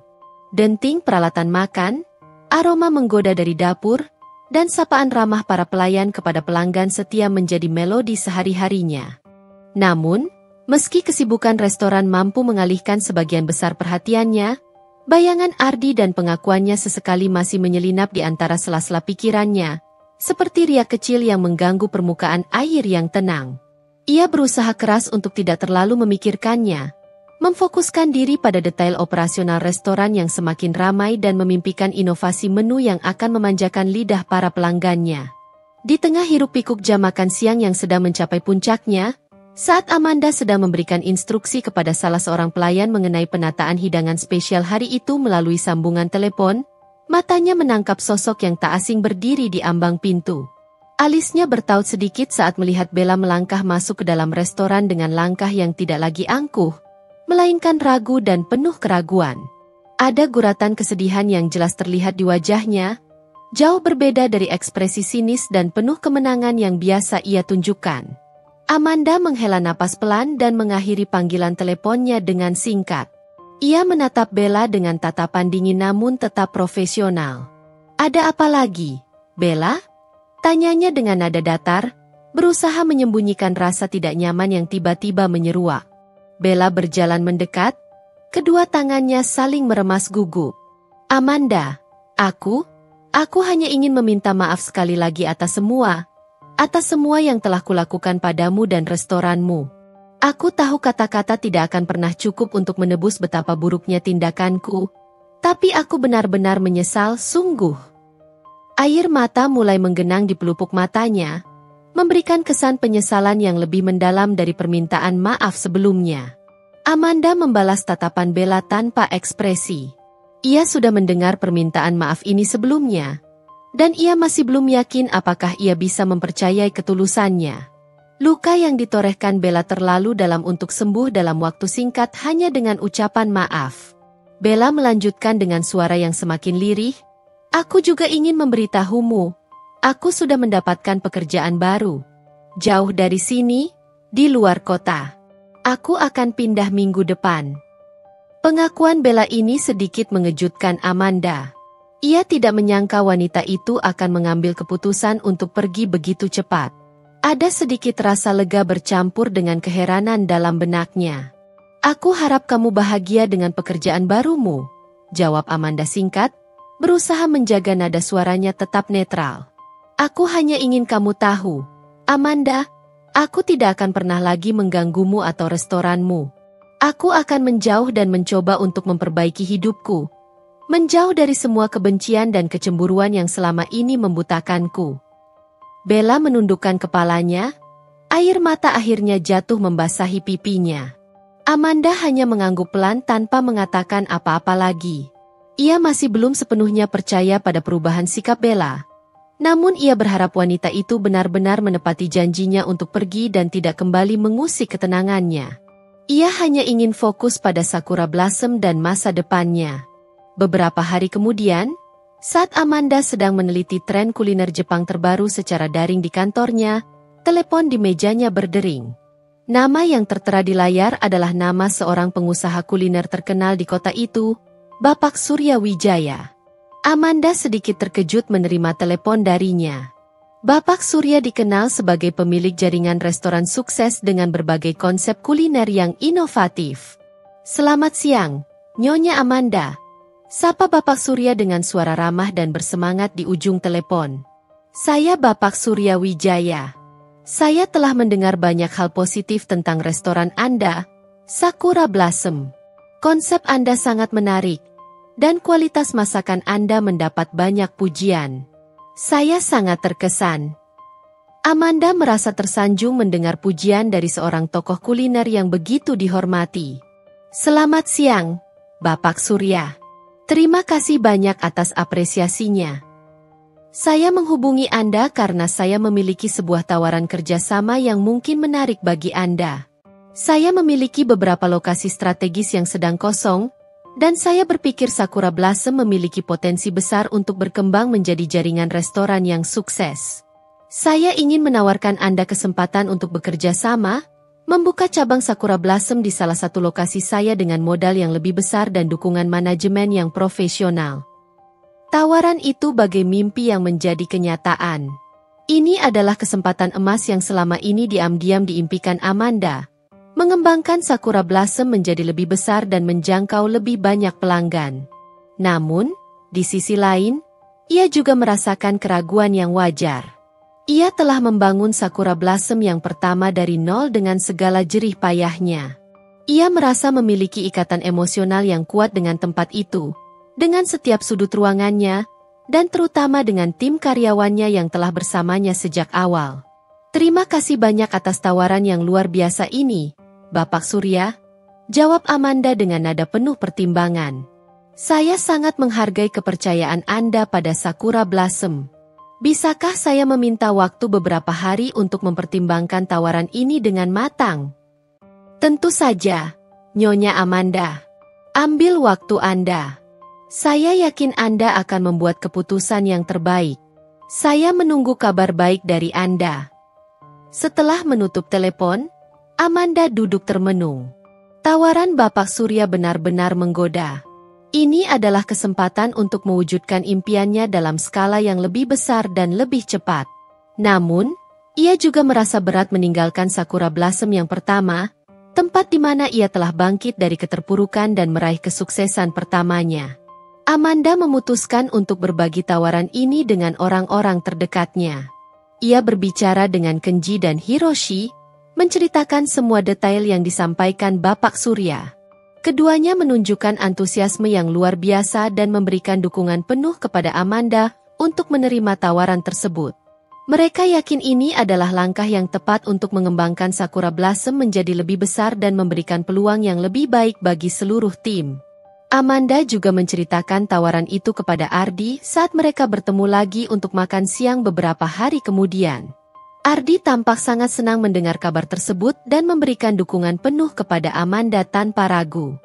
Denting peralatan makan, aroma menggoda dari dapur, dan sapaan ramah para pelayan kepada pelanggan setia menjadi melodi sehari-harinya. Namun, meski kesibukan restoran mampu mengalihkan sebagian besar perhatiannya, bayangan Ardi dan pengakuannya sesekali masih menyelinap di antara sela-sela pikirannya, seperti riak kecil yang mengganggu permukaan air yang tenang. Ia berusaha keras untuk tidak terlalu memikirkannya, memfokuskan diri pada detail operasional restoran yang semakin ramai dan memimpikan inovasi menu yang akan memanjakan lidah para pelanggannya. Di tengah hiruk-pikuk jam makan siang yang sedang mencapai puncaknya, saat Amanda sedang memberikan instruksi kepada salah seorang pelayan mengenai penataan hidangan spesial hari itu melalui sambungan telepon, matanya menangkap sosok yang tak asing berdiri di ambang pintu. Alisnya bertaut sedikit saat melihat Bella melangkah masuk ke dalam restoran dengan langkah yang tidak lagi angkuh, melainkan ragu dan penuh keraguan. Ada guratan kesedihan yang jelas terlihat di wajahnya, jauh berbeda dari ekspresi sinis dan penuh kemenangan yang biasa ia tunjukkan. Amanda menghela napas pelan dan mengakhiri panggilan teleponnya dengan singkat. Ia menatap Bella dengan tatapan dingin namun tetap profesional. "Ada apa lagi, Bella?" tanyanya dengan nada datar, berusaha menyembunyikan rasa tidak nyaman yang tiba-tiba menyeruak. Bella berjalan mendekat, kedua tangannya saling meremas gugup. "Amanda, aku hanya ingin meminta maaf sekali lagi atas semua yang telah kulakukan padamu dan restoranmu. Aku tahu kata-kata tidak akan pernah cukup untuk menebus betapa buruknya tindakanku, tapi aku benar-benar menyesal sungguh." Air mata mulai menggenang di pelupuk matanya, memberikan kesan penyesalan yang lebih mendalam dari permintaan maaf sebelumnya. Amanda membalas tatapan Bella tanpa ekspresi. Ia sudah mendengar permintaan maaf ini sebelumnya, dan ia masih belum yakin apakah ia bisa mempercayai ketulusannya. Luka yang ditorehkan Bella terlalu dalam untuk sembuh dalam waktu singkat hanya dengan ucapan maaf. Bella melanjutkan dengan suara yang semakin lirih, "Aku juga ingin memberitahumu, aku sudah mendapatkan pekerjaan baru. Jauh dari sini, di luar kota. Aku akan pindah minggu depan." Pengakuan Bella ini sedikit mengejutkan Amanda. Ia tidak menyangka wanita itu akan mengambil keputusan untuk pergi begitu cepat. Ada sedikit rasa lega bercampur dengan keheranan dalam benaknya. "Aku harap kamu bahagia dengan pekerjaan barumu," jawab Amanda singkat, berusaha menjaga nada suaranya tetap netral. "Aku hanya ingin kamu tahu, Amanda, aku tidak akan pernah lagi mengganggumu atau restoranmu. Aku akan menjauh dan mencoba untuk memperbaiki hidupku. Menjauh dari semua kebencian dan kecemburuan yang selama ini membutakanku." Bella menundukkan kepalanya, air mata akhirnya jatuh membasahi pipinya. Amanda hanya mengangguk pelan tanpa mengatakan apa-apa lagi. Ia masih belum sepenuhnya percaya pada perubahan sikap Bella. Namun ia berharap wanita itu benar-benar menepati janjinya untuk pergi dan tidak kembali mengusik ketenangannya. Ia hanya ingin fokus pada Sakura Blossom dan masa depannya. Beberapa hari kemudian, saat Amanda sedang meneliti tren kuliner Jepang terbaru secara daring di kantornya, telepon di mejanya berdering. Nama yang tertera di layar adalah nama seorang pengusaha kuliner terkenal di kota itu, Bapak Surya Wijaya. Amanda sedikit terkejut menerima telepon darinya. Bapak Surya dikenal sebagai pemilik jaringan restoran sukses dengan berbagai konsep kuliner yang inovatif. "Selamat siang, Nyonya Amanda," sapa Bapak Surya dengan suara ramah dan bersemangat di ujung telepon. "Saya Bapak Surya Wijaya. Saya telah mendengar banyak hal positif tentang restoran Anda, Sakura Blossom. Konsep Anda sangat menarik, dan kualitas masakan Anda mendapat banyak pujian. Saya sangat terkesan." Amanda merasa tersanjung mendengar pujian dari seorang tokoh kuliner yang begitu dihormati. "Selamat siang, Bapak Surya. Terima kasih banyak atas apresiasinya. Saya menghubungi Anda karena saya memiliki sebuah tawaran kerjasama yang mungkin menarik bagi Anda. Saya memiliki beberapa lokasi strategis yang sedang kosong, dan saya berpikir Sakura Blossom memiliki potensi besar untuk berkembang menjadi jaringan restoran yang sukses. Saya ingin menawarkan Anda kesempatan untuk bekerja sama, membuka cabang Sakura Blossom di salah satu lokasi saya dengan modal yang lebih besar dan dukungan manajemen yang profesional." Tawaran itu bagai mimpi yang menjadi kenyataan. Ini adalah kesempatan emas yang selama ini diam-diam diimpikan Amanda. Mengembangkan Sakura Blossom menjadi lebih besar dan menjangkau lebih banyak pelanggan. Namun, di sisi lain, ia juga merasakan keraguan yang wajar. Ia telah membangun Sakura Blossom yang pertama dari nol dengan segala jerih payahnya. Ia merasa memiliki ikatan emosional yang kuat dengan tempat itu, dengan setiap sudut ruangannya, dan terutama dengan tim karyawannya yang telah bersamanya sejak awal. "Terima kasih banyak atas tawaran yang luar biasa ini, Bapak Surya," jawab Amanda dengan nada penuh pertimbangan. "Saya sangat menghargai kepercayaan Anda pada Sakura Blossom. Bisakah saya meminta waktu beberapa hari untuk mempertimbangkan tawaran ini dengan matang?" "Tentu saja, Nyonya Amanda. Ambil waktu Anda. Saya yakin Anda akan membuat keputusan yang terbaik. Saya menunggu kabar baik dari Anda." Setelah menutup telepon, Amanda duduk termenung. Tawaran Bapak Surya benar-benar menggoda. Ini adalah kesempatan untuk mewujudkan impiannya dalam skala yang lebih besar dan lebih cepat. Namun, ia juga merasa berat meninggalkan Sakura Blossom yang pertama, tempat di mana ia telah bangkit dari keterpurukan dan meraih kesuksesan pertamanya. Amanda memutuskan untuk berbagi tawaran ini dengan orang-orang terdekatnya. Ia berbicara dengan Kenji dan Hiroshi, menceritakan semua detail yang disampaikan Bapak Surya. Keduanya menunjukkan antusiasme yang luar biasa dan memberikan dukungan penuh kepada Amanda untuk menerima tawaran tersebut. Mereka yakin ini adalah langkah yang tepat untuk mengembangkan Sakura Blossom menjadi lebih besar dan memberikan peluang yang lebih baik bagi seluruh tim. Amanda juga menceritakan tawaran itu kepada Ardi saat mereka bertemu lagi untuk makan siang beberapa hari kemudian. Ardi tampak sangat senang mendengar kabar tersebut dan memberikan dukungan penuh kepada Amanda tanpa ragu.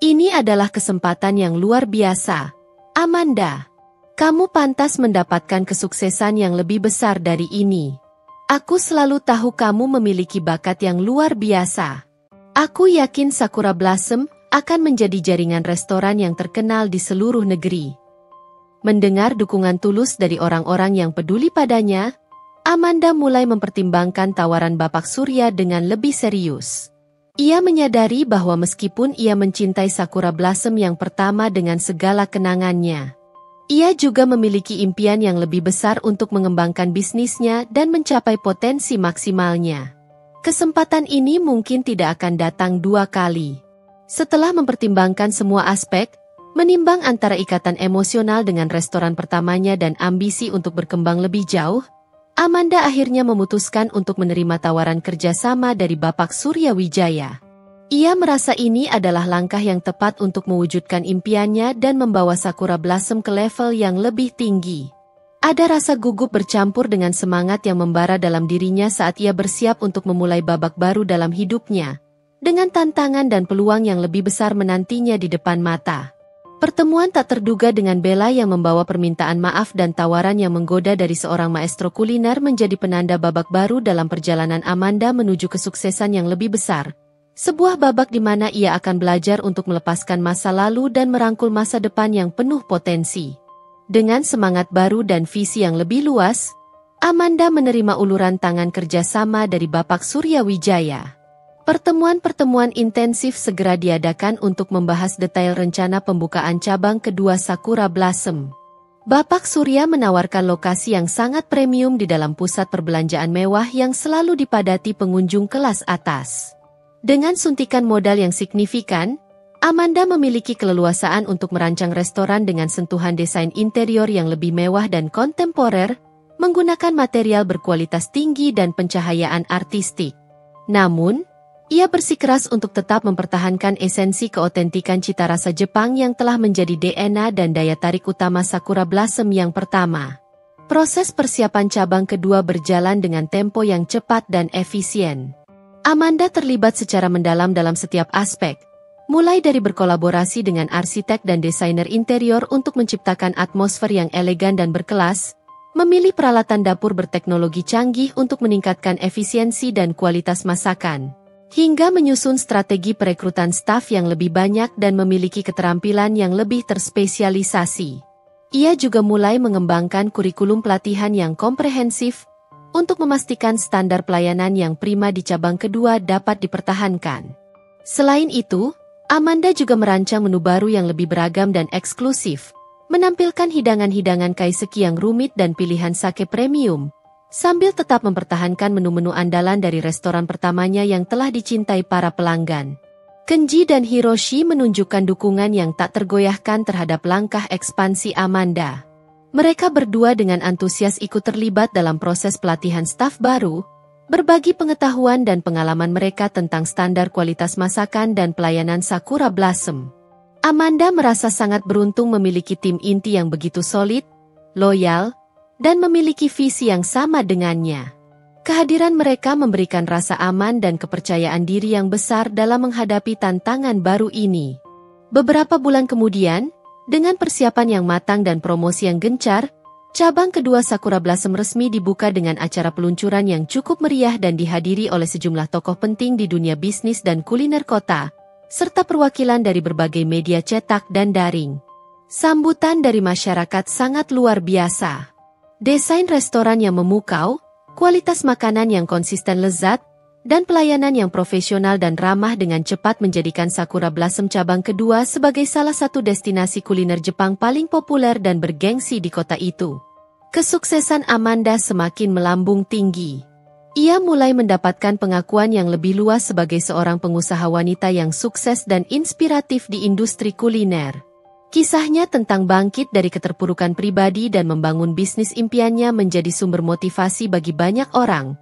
Ini adalah kesempatan yang luar biasa, Amanda. Kamu pantas mendapatkan kesuksesan yang lebih besar dari ini. Aku selalu tahu kamu memiliki bakat yang luar biasa. Aku yakin Sakura Blossom akan menjadi jaringan restoran yang terkenal di seluruh negeri. Mendengar dukungan tulus dari orang-orang yang peduli padanya, Amanda mulai mempertimbangkan tawaran Bapak Surya dengan lebih serius. Ia menyadari bahwa meskipun ia mencintai Sakura Blossom yang pertama dengan segala kenangannya, ia juga memiliki impian yang lebih besar untuk mengembangkan bisnisnya dan mencapai potensi maksimalnya. Kesempatan ini mungkin tidak akan datang dua kali. Setelah mempertimbangkan semua aspek, menimbang antara ikatan emosional dengan restoran pertamanya dan ambisi untuk berkembang lebih jauh, Amanda akhirnya memutuskan untuk menerima tawaran kerjasama dari Bapak Surya Wijaya. Ia merasa ini adalah langkah yang tepat untuk mewujudkan impiannya dan membawa Sakura Blossom ke level yang lebih tinggi. Ada rasa gugup bercampur dengan semangat yang membara dalam dirinya saat ia bersiap untuk memulai babak baru dalam hidupnya, dengan tantangan dan peluang yang lebih besar menantinya di depan mata. Pertemuan tak terduga dengan Bella yang membawa permintaan maaf dan tawaran yang menggoda dari seorang maestro kuliner menjadi penanda babak baru dalam perjalanan Amanda menuju kesuksesan yang lebih besar. Sebuah babak di mana ia akan belajar untuk melepaskan masa lalu dan merangkul masa depan yang penuh potensi. Dengan semangat baru dan visi yang lebih luas, Amanda menerima uluran tangan kerjasama dari Bapak Surya Wijaya. Pertemuan-pertemuan intensif segera diadakan untuk membahas detail rencana pembukaan cabang kedua Sakura Blossom. Bapak Surya menawarkan lokasi yang sangat premium di dalam pusat perbelanjaan mewah yang selalu dipadati pengunjung kelas atas. Dengan suntikan modal yang signifikan, Amanda memiliki keleluasaan untuk merancang restoran dengan sentuhan desain interior yang lebih mewah dan kontemporer, menggunakan material berkualitas tinggi dan pencahayaan artistik. Namun, ia bersikeras untuk tetap mempertahankan esensi keotentikan cita rasa Jepang yang telah menjadi DNA dan daya tarik utama Sakura Blossom yang pertama. Proses persiapan cabang kedua berjalan dengan tempo yang cepat dan efisien. Amanda terlibat secara mendalam dalam setiap aspek, mulai dari berkolaborasi dengan arsitek dan desainer interior untuk menciptakan atmosfer yang elegan dan berkelas, memilih peralatan dapur berteknologi canggih untuk meningkatkan efisiensi dan kualitas masakan, hingga menyusun strategi perekrutan staf yang lebih banyak dan memiliki keterampilan yang lebih terspesialisasi. Ia juga mulai mengembangkan kurikulum pelatihan yang komprehensif, untuk memastikan standar pelayanan yang prima di cabang kedua dapat dipertahankan. Selain itu, Amanda juga merancang menu baru yang lebih beragam dan eksklusif, menampilkan hidangan-hidangan kaiseki yang rumit dan pilihan sake premium, sambil tetap mempertahankan menu-menu andalan dari restoran pertamanya yang telah dicintai para pelanggan. Kenji dan Hiroshi menunjukkan dukungan yang tak tergoyahkan terhadap langkah ekspansi Amanda. Mereka berdua dengan antusias ikut terlibat dalam proses pelatihan staf baru, berbagi pengetahuan dan pengalaman mereka tentang standar kualitas masakan dan pelayanan Sakura Blossom. Amanda merasa sangat beruntung memiliki tim inti yang begitu solid, loyal, dan memiliki visi yang sama dengannya. Kehadiran mereka memberikan rasa aman dan kepercayaan diri yang besar dalam menghadapi tantangan baru ini. Beberapa bulan kemudian, dengan persiapan yang matang dan promosi yang gencar, cabang kedua Sakura Blossom resmi dibuka dengan acara peluncuran yang cukup meriah dan dihadiri oleh sejumlah tokoh penting di dunia bisnis dan kuliner kota, serta perwakilan dari berbagai media cetak dan daring. Sambutan dari masyarakat sangat luar biasa. Desain restoran yang memukau, kualitas makanan yang konsisten lezat, dan pelayanan yang profesional dan ramah dengan cepat menjadikan Sakura Blossom cabang kedua sebagai salah satu destinasi kuliner Jepang paling populer dan bergengsi di kota itu. Kesuksesan Amanda semakin melambung tinggi. Ia mulai mendapatkan pengakuan yang lebih luas sebagai seorang pengusaha wanita yang sukses dan inspiratif di industri kuliner. Kisahnya tentang bangkit dari keterpurukan pribadi dan membangun bisnis impiannya menjadi sumber motivasi bagi banyak orang,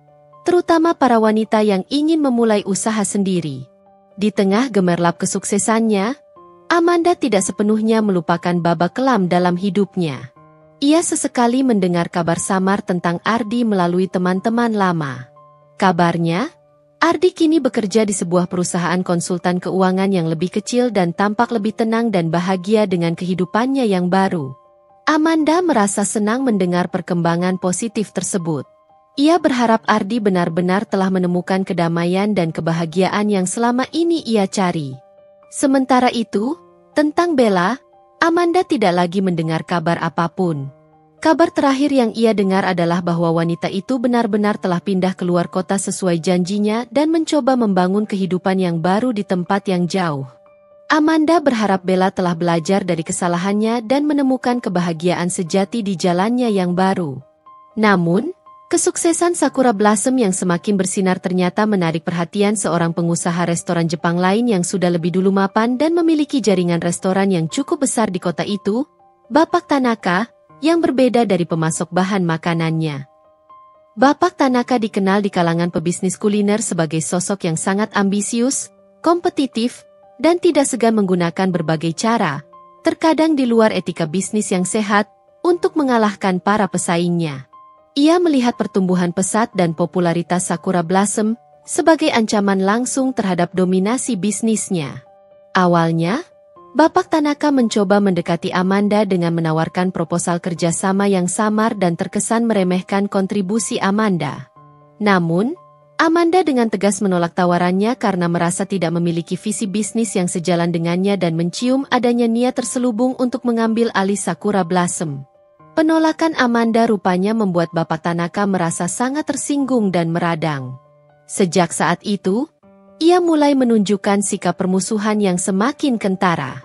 terutama para wanita yang ingin memulai usaha sendiri. Di tengah gemerlap kesuksesannya, Amanda tidak sepenuhnya melupakan babak kelam dalam hidupnya. Ia sesekali mendengar kabar samar tentang Ardi melalui teman-teman lama. Kabarnya, Ardi kini bekerja di sebuah perusahaan konsultan keuangan yang lebih kecil dan tampak lebih tenang dan bahagia dengan kehidupannya yang baru. Amanda merasa senang mendengar perkembangan positif tersebut. Ia berharap Ardi benar-benar telah menemukan kedamaian dan kebahagiaan yang selama ini ia cari. Sementara itu, tentang Bella, Amanda tidak lagi mendengar kabar apapun. Kabar terakhir yang ia dengar adalah bahwa wanita itu benar-benar telah pindah keluar kota sesuai janjinya dan mencoba membangun kehidupan yang baru di tempat yang jauh. Amanda berharap Bella telah belajar dari kesalahannya dan menemukan kebahagiaan sejati di jalannya yang baru. Namun, kesuksesan Sakura Blossom yang semakin bersinar ternyata menarik perhatian seorang pengusaha restoran Jepang lain yang sudah lebih dulu mapan dan memiliki jaringan restoran yang cukup besar di kota itu, Bapak Tanaka, yang berbeda dari pemasok bahan makanannya. Bapak Tanaka dikenal di kalangan pebisnis kuliner sebagai sosok yang sangat ambisius, kompetitif, dan tidak segan menggunakan berbagai cara, terkadang di luar etika bisnis yang sehat, untuk mengalahkan para pesaingnya. Ia melihat pertumbuhan pesat dan popularitas Sakura Blossom sebagai ancaman langsung terhadap dominasi bisnisnya. Awalnya, Bapak Tanaka mencoba mendekati Amanda dengan menawarkan proposal kerjasama yang samar dan terkesan meremehkan kontribusi Amanda. Namun, Amanda dengan tegas menolak tawarannya karena merasa tidak memiliki visi bisnis yang sejalan dengannya dan mencium adanya niat terselubung untuk mengambil alih Sakura Blossom. Penolakan Amanda rupanya membuat Bapak Tanaka merasa sangat tersinggung dan meradang. Sejak saat itu, ia mulai menunjukkan sikap permusuhan yang semakin kentara.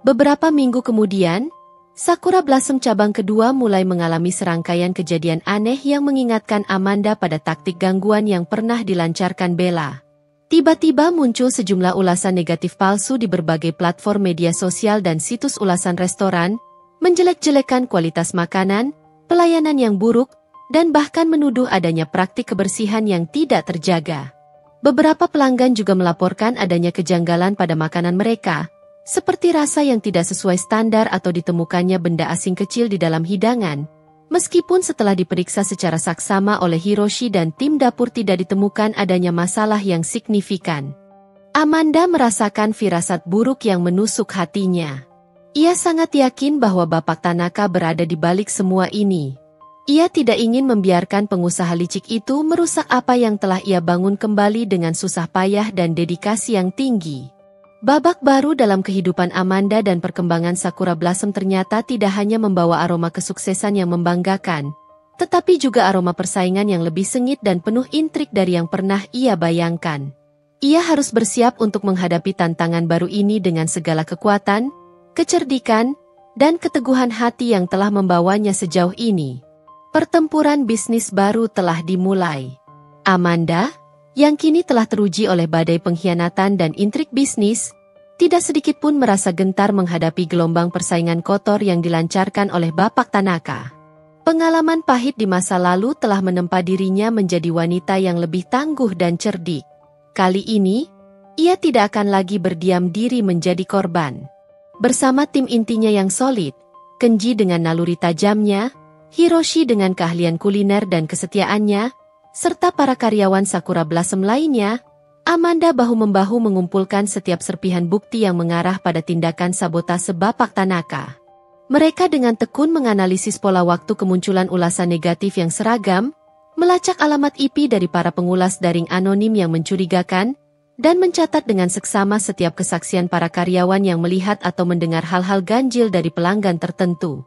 Beberapa minggu kemudian, Sakura Blossom cabang kedua mulai mengalami serangkaian kejadian aneh yang mengingatkan Amanda pada taktik gangguan yang pernah dilancarkan Bella. Tiba-tiba muncul sejumlah ulasan negatif palsu di berbagai platform media sosial dan situs ulasan restoran, menjelek-jelekan kualitas makanan, pelayanan yang buruk, dan bahkan menuduh adanya praktik kebersihan yang tidak terjaga. Beberapa pelanggan juga melaporkan adanya kejanggalan pada makanan mereka, seperti rasa yang tidak sesuai standar atau ditemukannya benda asing kecil di dalam hidangan. Meskipun setelah diperiksa secara saksama oleh Hiroshi dan tim dapur tidak ditemukan adanya masalah yang signifikan. Amanda merasakan firasat buruk yang menusuk hatinya. Ia sangat yakin bahwa Bapak Tanaka berada di balik semua ini. Ia tidak ingin membiarkan pengusaha licik itu merusak apa yang telah ia bangun kembali dengan susah payah dan dedikasi yang tinggi. Babak baru dalam kehidupan Amanda dan perkembangan Sakura Blossom ternyata tidak hanya membawa aroma kesuksesan yang membanggakan, tetapi juga aroma persaingan yang lebih sengit dan penuh intrik dari yang pernah ia bayangkan. Ia harus bersiap untuk menghadapi tantangan baru ini dengan segala kekuatan, kecerdikan, dan keteguhan hati yang telah membawanya sejauh ini. Pertempuran bisnis baru telah dimulai. Amanda, yang kini telah teruji oleh badai pengkhianatan dan intrik bisnis, tidak sedikit pun merasa gentar menghadapi gelombang persaingan kotor yang dilancarkan oleh Bapak Tanaka. Pengalaman pahit di masa lalu telah menempa dirinya menjadi wanita yang lebih tangguh dan cerdik. Kali ini, ia tidak akan lagi berdiam diri menjadi korban. Bersama tim intinya yang solid, Kenji dengan naluri tajamnya, Hiroshi dengan keahlian kuliner dan kesetiaannya, serta para karyawan Sakura Blossom lainnya, Amanda bahu-membahu mengumpulkan setiap serpihan bukti yang mengarah pada tindakan sabotase Bapak Tanaka. Mereka dengan tekun menganalisis pola waktu kemunculan ulasan negatif yang seragam, melacak alamat IP dari para pengulas daring anonim yang mencurigakan, dan mencatat dengan seksama setiap kesaksian para karyawan yang melihat atau mendengar hal-hal ganjil dari pelanggan tertentu.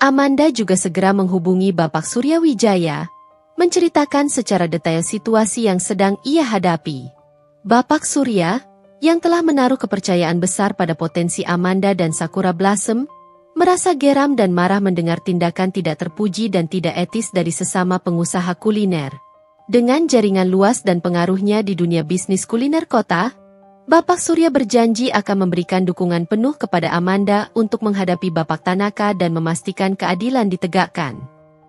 Amanda juga segera menghubungi Bapak Suryawijaya, menceritakan secara detail situasi yang sedang ia hadapi. Bapak Surya, yang telah menaruh kepercayaan besar pada potensi Amanda dan Sakura Blossom, merasa geram dan marah mendengar tindakan tidak terpuji dan tidak etis dari sesama pengusaha kuliner. Dengan jaringan luas dan pengaruhnya di dunia bisnis kuliner kota, Bapak Surya berjanji akan memberikan dukungan penuh kepada Amanda untuk menghadapi Bapak Tanaka dan memastikan keadilan ditegakkan.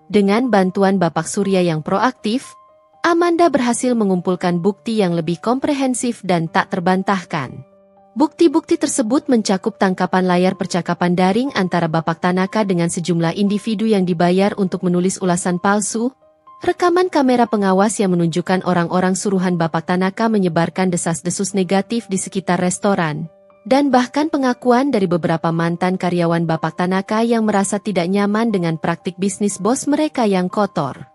Dengan bantuan Bapak Surya yang proaktif, Amanda berhasil mengumpulkan bukti yang lebih komprehensif dan tak terbantahkan. Bukti-bukti tersebut mencakup tangkapan layar percakapan daring antara Bapak Tanaka dengan sejumlah individu yang dibayar untuk menulis ulasan palsu, rekaman kamera pengawas yang menunjukkan orang-orang suruhan Bapak Tanaka menyebarkan desas-desus negatif di sekitar restoran, dan bahkan pengakuan dari beberapa mantan karyawan Bapak Tanaka yang merasa tidak nyaman dengan praktik bisnis bos mereka yang kotor.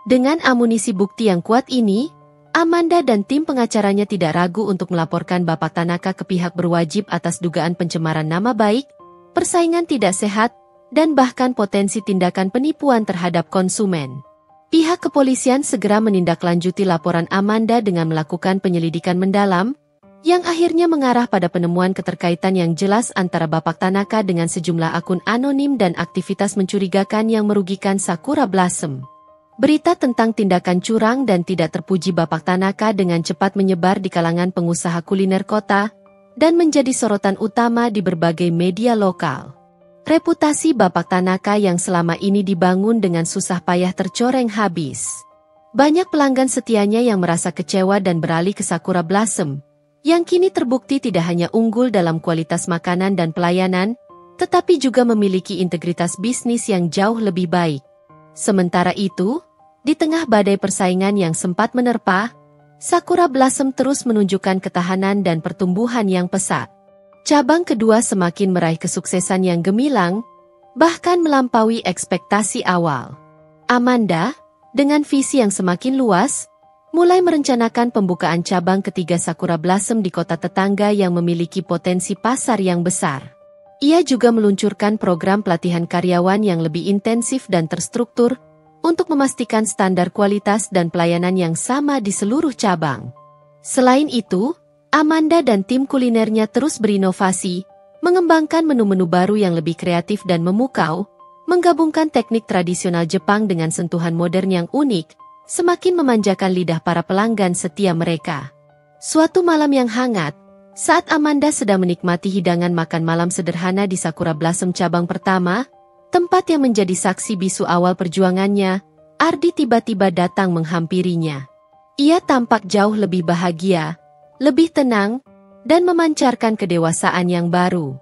Dengan amunisi bukti yang kuat ini, Amanda dan tim pengacaranya tidak ragu untuk melaporkan Bapak Tanaka ke pihak berwajib atas dugaan pencemaran nama baik, persaingan tidak sehat, dan bahkan potensi tindakan penipuan terhadap konsumen. Pihak kepolisian segera menindaklanjuti laporan Amanda dengan melakukan penyelidikan mendalam, yang akhirnya mengarah pada penemuan keterkaitan yang jelas antara Bapak Tanaka dengan sejumlah akun anonim dan aktivitas mencurigakan yang merugikan Sakura Blossom. Berita tentang tindakan curang dan tidak terpuji Bapak Tanaka dengan cepat menyebar di kalangan pengusaha kuliner kota dan menjadi sorotan utama di berbagai media lokal. Reputasi Bapak Tanaka yang selama ini dibangun dengan susah payah tercoreng habis. Banyak pelanggan setianya yang merasa kecewa dan beralih ke Sakura Blossom, yang kini terbukti tidak hanya unggul dalam kualitas makanan dan pelayanan, tetapi juga memiliki integritas bisnis yang jauh lebih baik. Sementara itu, di tengah badai persaingan yang sempat menerpa, Sakura Blossom terus menunjukkan ketahanan dan pertumbuhan yang pesat. Cabang kedua semakin meraih kesuksesan yang gemilang, bahkan melampaui ekspektasi awal. Amanda, dengan visi yang semakin luas, mulai merencanakan pembukaan cabang ketiga Sakura Blossom di kota tetangga yang memiliki potensi pasar yang besar. Ia juga meluncurkan program pelatihan karyawan yang lebih intensif dan terstruktur, untuk memastikan standar kualitas dan pelayanan yang sama di seluruh cabang. Selain itu, Amanda dan tim kulinernya terus berinovasi, mengembangkan menu-menu baru yang lebih kreatif dan memukau, menggabungkan teknik tradisional Jepang dengan sentuhan modern yang unik, semakin memanjakan lidah para pelanggan setia mereka. Suatu malam yang hangat, saat Amanda sedang menikmati hidangan makan malam sederhana di Sakura Blossom cabang pertama, tempat yang menjadi saksi bisu awal perjuangannya, Ardi tiba-tiba datang menghampirinya. Ia tampak jauh lebih bahagia, lebih tenang, dan memancarkan kedewasaan yang baru.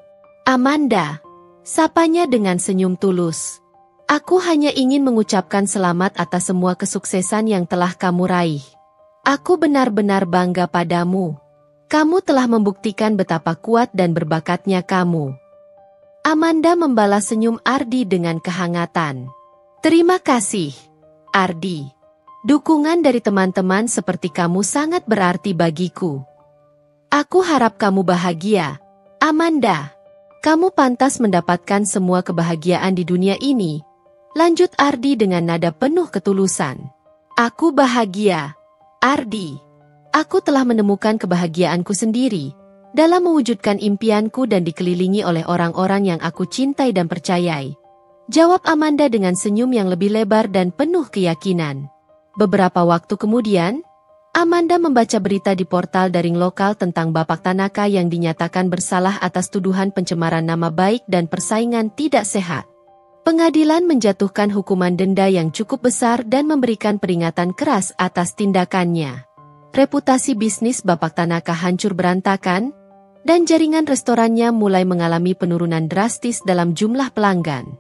Amanda, sapanya dengan senyum tulus. Aku hanya ingin mengucapkan selamat atas semua kesuksesan yang telah kamu raih. Aku benar-benar bangga padamu. Kamu telah membuktikan betapa kuat dan berbakatnya kamu. Amanda membalas senyum Ardi dengan kehangatan. Terima kasih, Ardi. Dukungan dari teman-teman seperti kamu sangat berarti bagiku. Aku harap kamu bahagia, Amanda. Kamu pantas mendapatkan semua kebahagiaan di dunia ini. Lanjut Ardi dengan nada penuh ketulusan. Aku bahagia, Ardi. Aku telah menemukan kebahagiaanku sendiri dalam mewujudkan impianku dan dikelilingi oleh orang-orang yang aku cintai dan percayai. Jawab Amanda dengan senyum yang lebih lebar dan penuh keyakinan. Beberapa waktu kemudian, Amanda membaca berita di portal daring lokal tentang Bapak Tanaka yang dinyatakan bersalah atas tuduhan pencemaran nama baik dan persaingan tidak sehat. Pengadilan menjatuhkan hukuman denda yang cukup besar dan memberikan peringatan keras atas tindakannya. Reputasi bisnis Bapak Tanaka hancur berantakan, dan jaringan restorannya mulai mengalami penurunan drastis dalam jumlah pelanggan.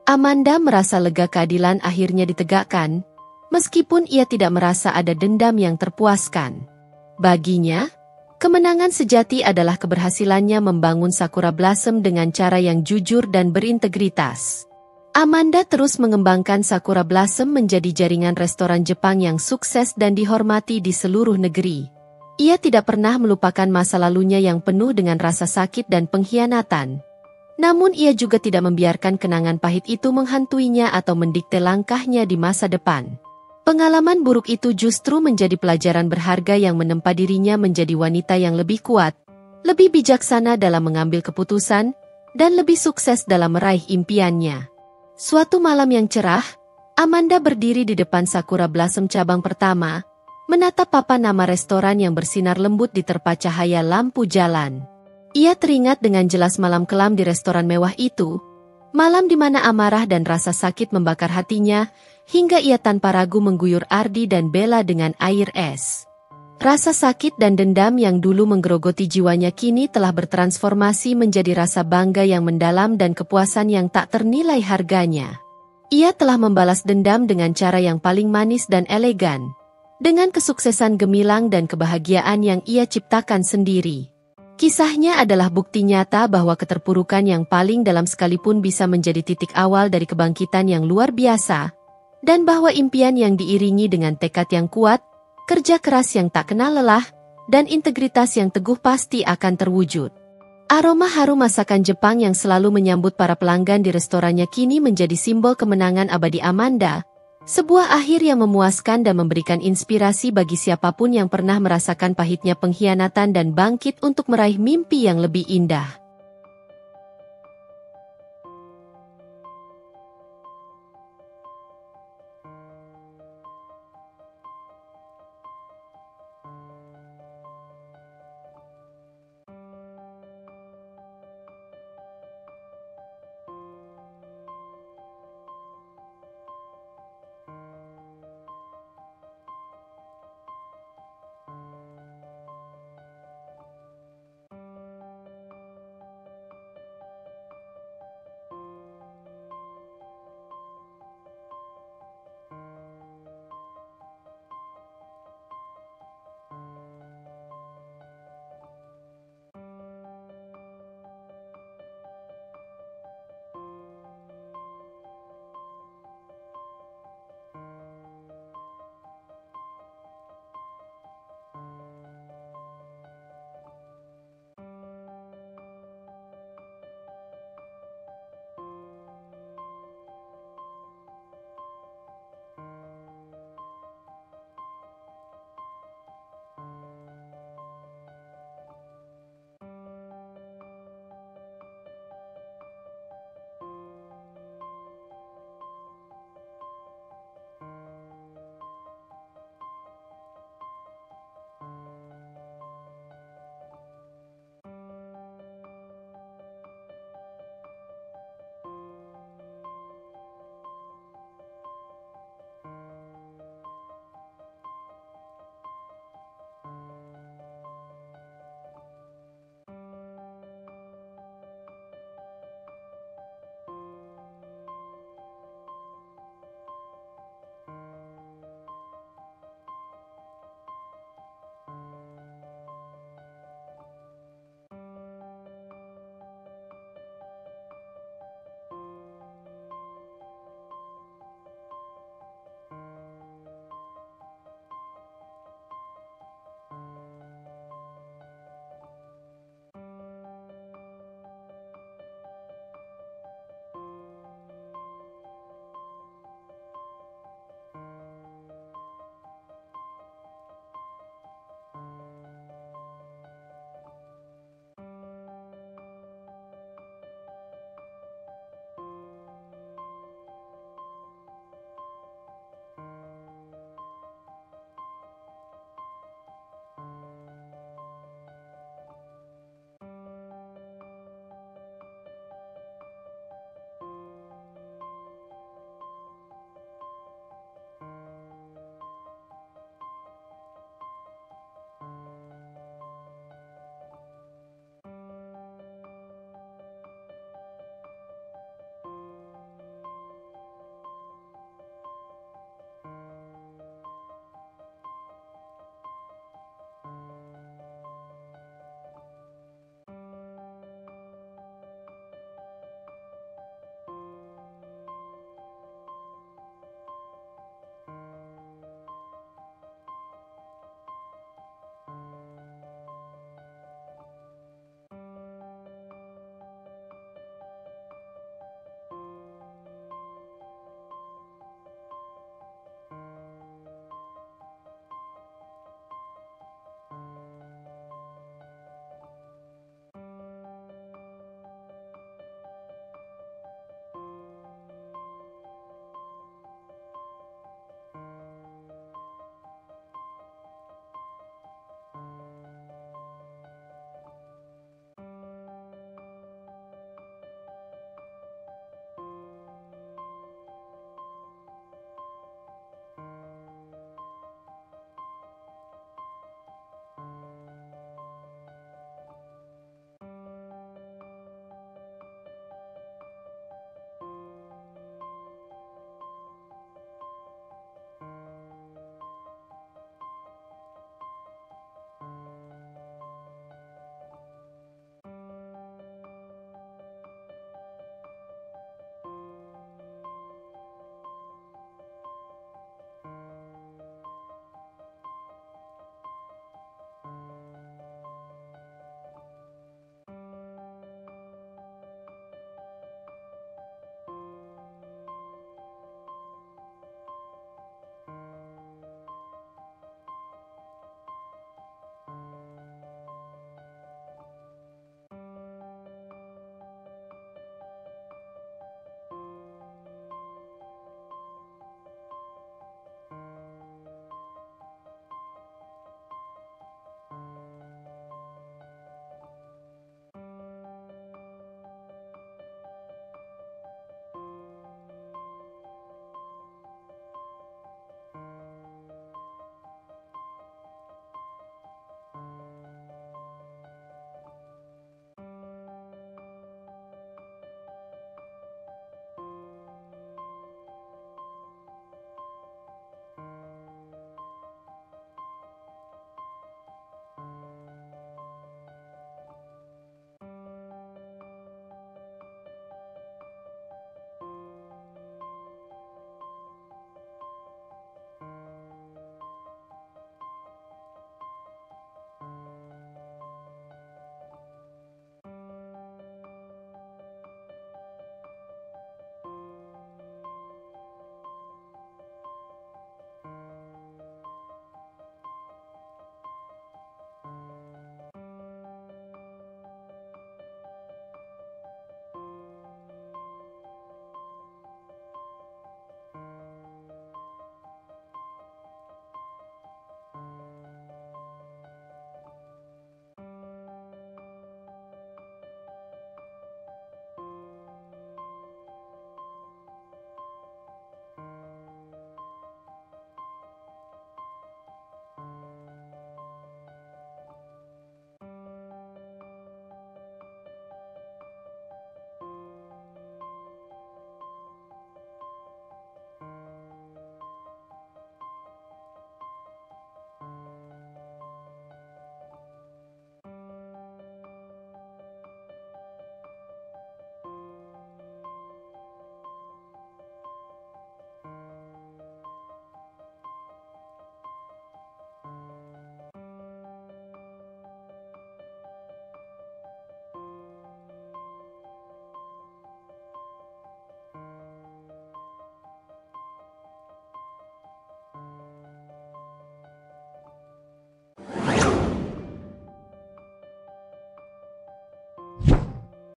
Amanda merasa lega keadilan akhirnya ditegakkan, meskipun ia tidak merasa ada dendam yang terpuaskan. Baginya, kemenangan sejati adalah keberhasilannya membangun Sakura Blossom dengan cara yang jujur dan berintegritas. Amanda terus mengembangkan Sakura Blossom menjadi jaringan restoran Jepang yang sukses dan dihormati di seluruh negeri. Ia tidak pernah melupakan masa lalunya yang penuh dengan rasa sakit dan pengkhianatan. Namun ia juga tidak membiarkan kenangan pahit itu menghantuinya atau mendikte langkahnya di masa depan. Pengalaman buruk itu justru menjadi pelajaran berharga yang menempa dirinya menjadi wanita yang lebih kuat, lebih bijaksana dalam mengambil keputusan, dan lebih sukses dalam meraih impiannya. Suatu malam yang cerah, Amanda berdiri di depan Sakura Blossom cabang pertama, menatap papan nama restoran yang bersinar lembut di terpa cahaya lampu jalan. Ia teringat dengan jelas malam kelam di restoran mewah itu, malam di mana amarah dan rasa sakit membakar hatinya, hingga ia tanpa ragu mengguyur Ardi dan Bella dengan air es. Rasa sakit dan dendam yang dulu menggerogoti jiwanya kini telah bertransformasi menjadi rasa bangga yang mendalam dan kepuasan yang tak ternilai harganya. Ia telah membalas dendam dengan cara yang paling manis dan elegan, dengan kesuksesan gemilang dan kebahagiaan yang ia ciptakan sendiri. Kisahnya adalah bukti nyata bahwa keterpurukan yang paling dalam sekalipun bisa menjadi titik awal dari kebangkitan yang luar biasa, dan bahwa impian yang diiringi dengan tekad yang kuat, kerja keras yang tak kenal lelah, dan integritas yang teguh pasti akan terwujud. Aroma harum masakan Jepang yang selalu menyambut para pelanggan di restorannya kini menjadi simbol kemenangan abadi Amanda, sebuah akhir yang memuaskan dan memberikan inspirasi bagi siapapun yang pernah merasakan pahitnya pengkhianatan dan bangkit untuk meraih mimpi yang lebih indah.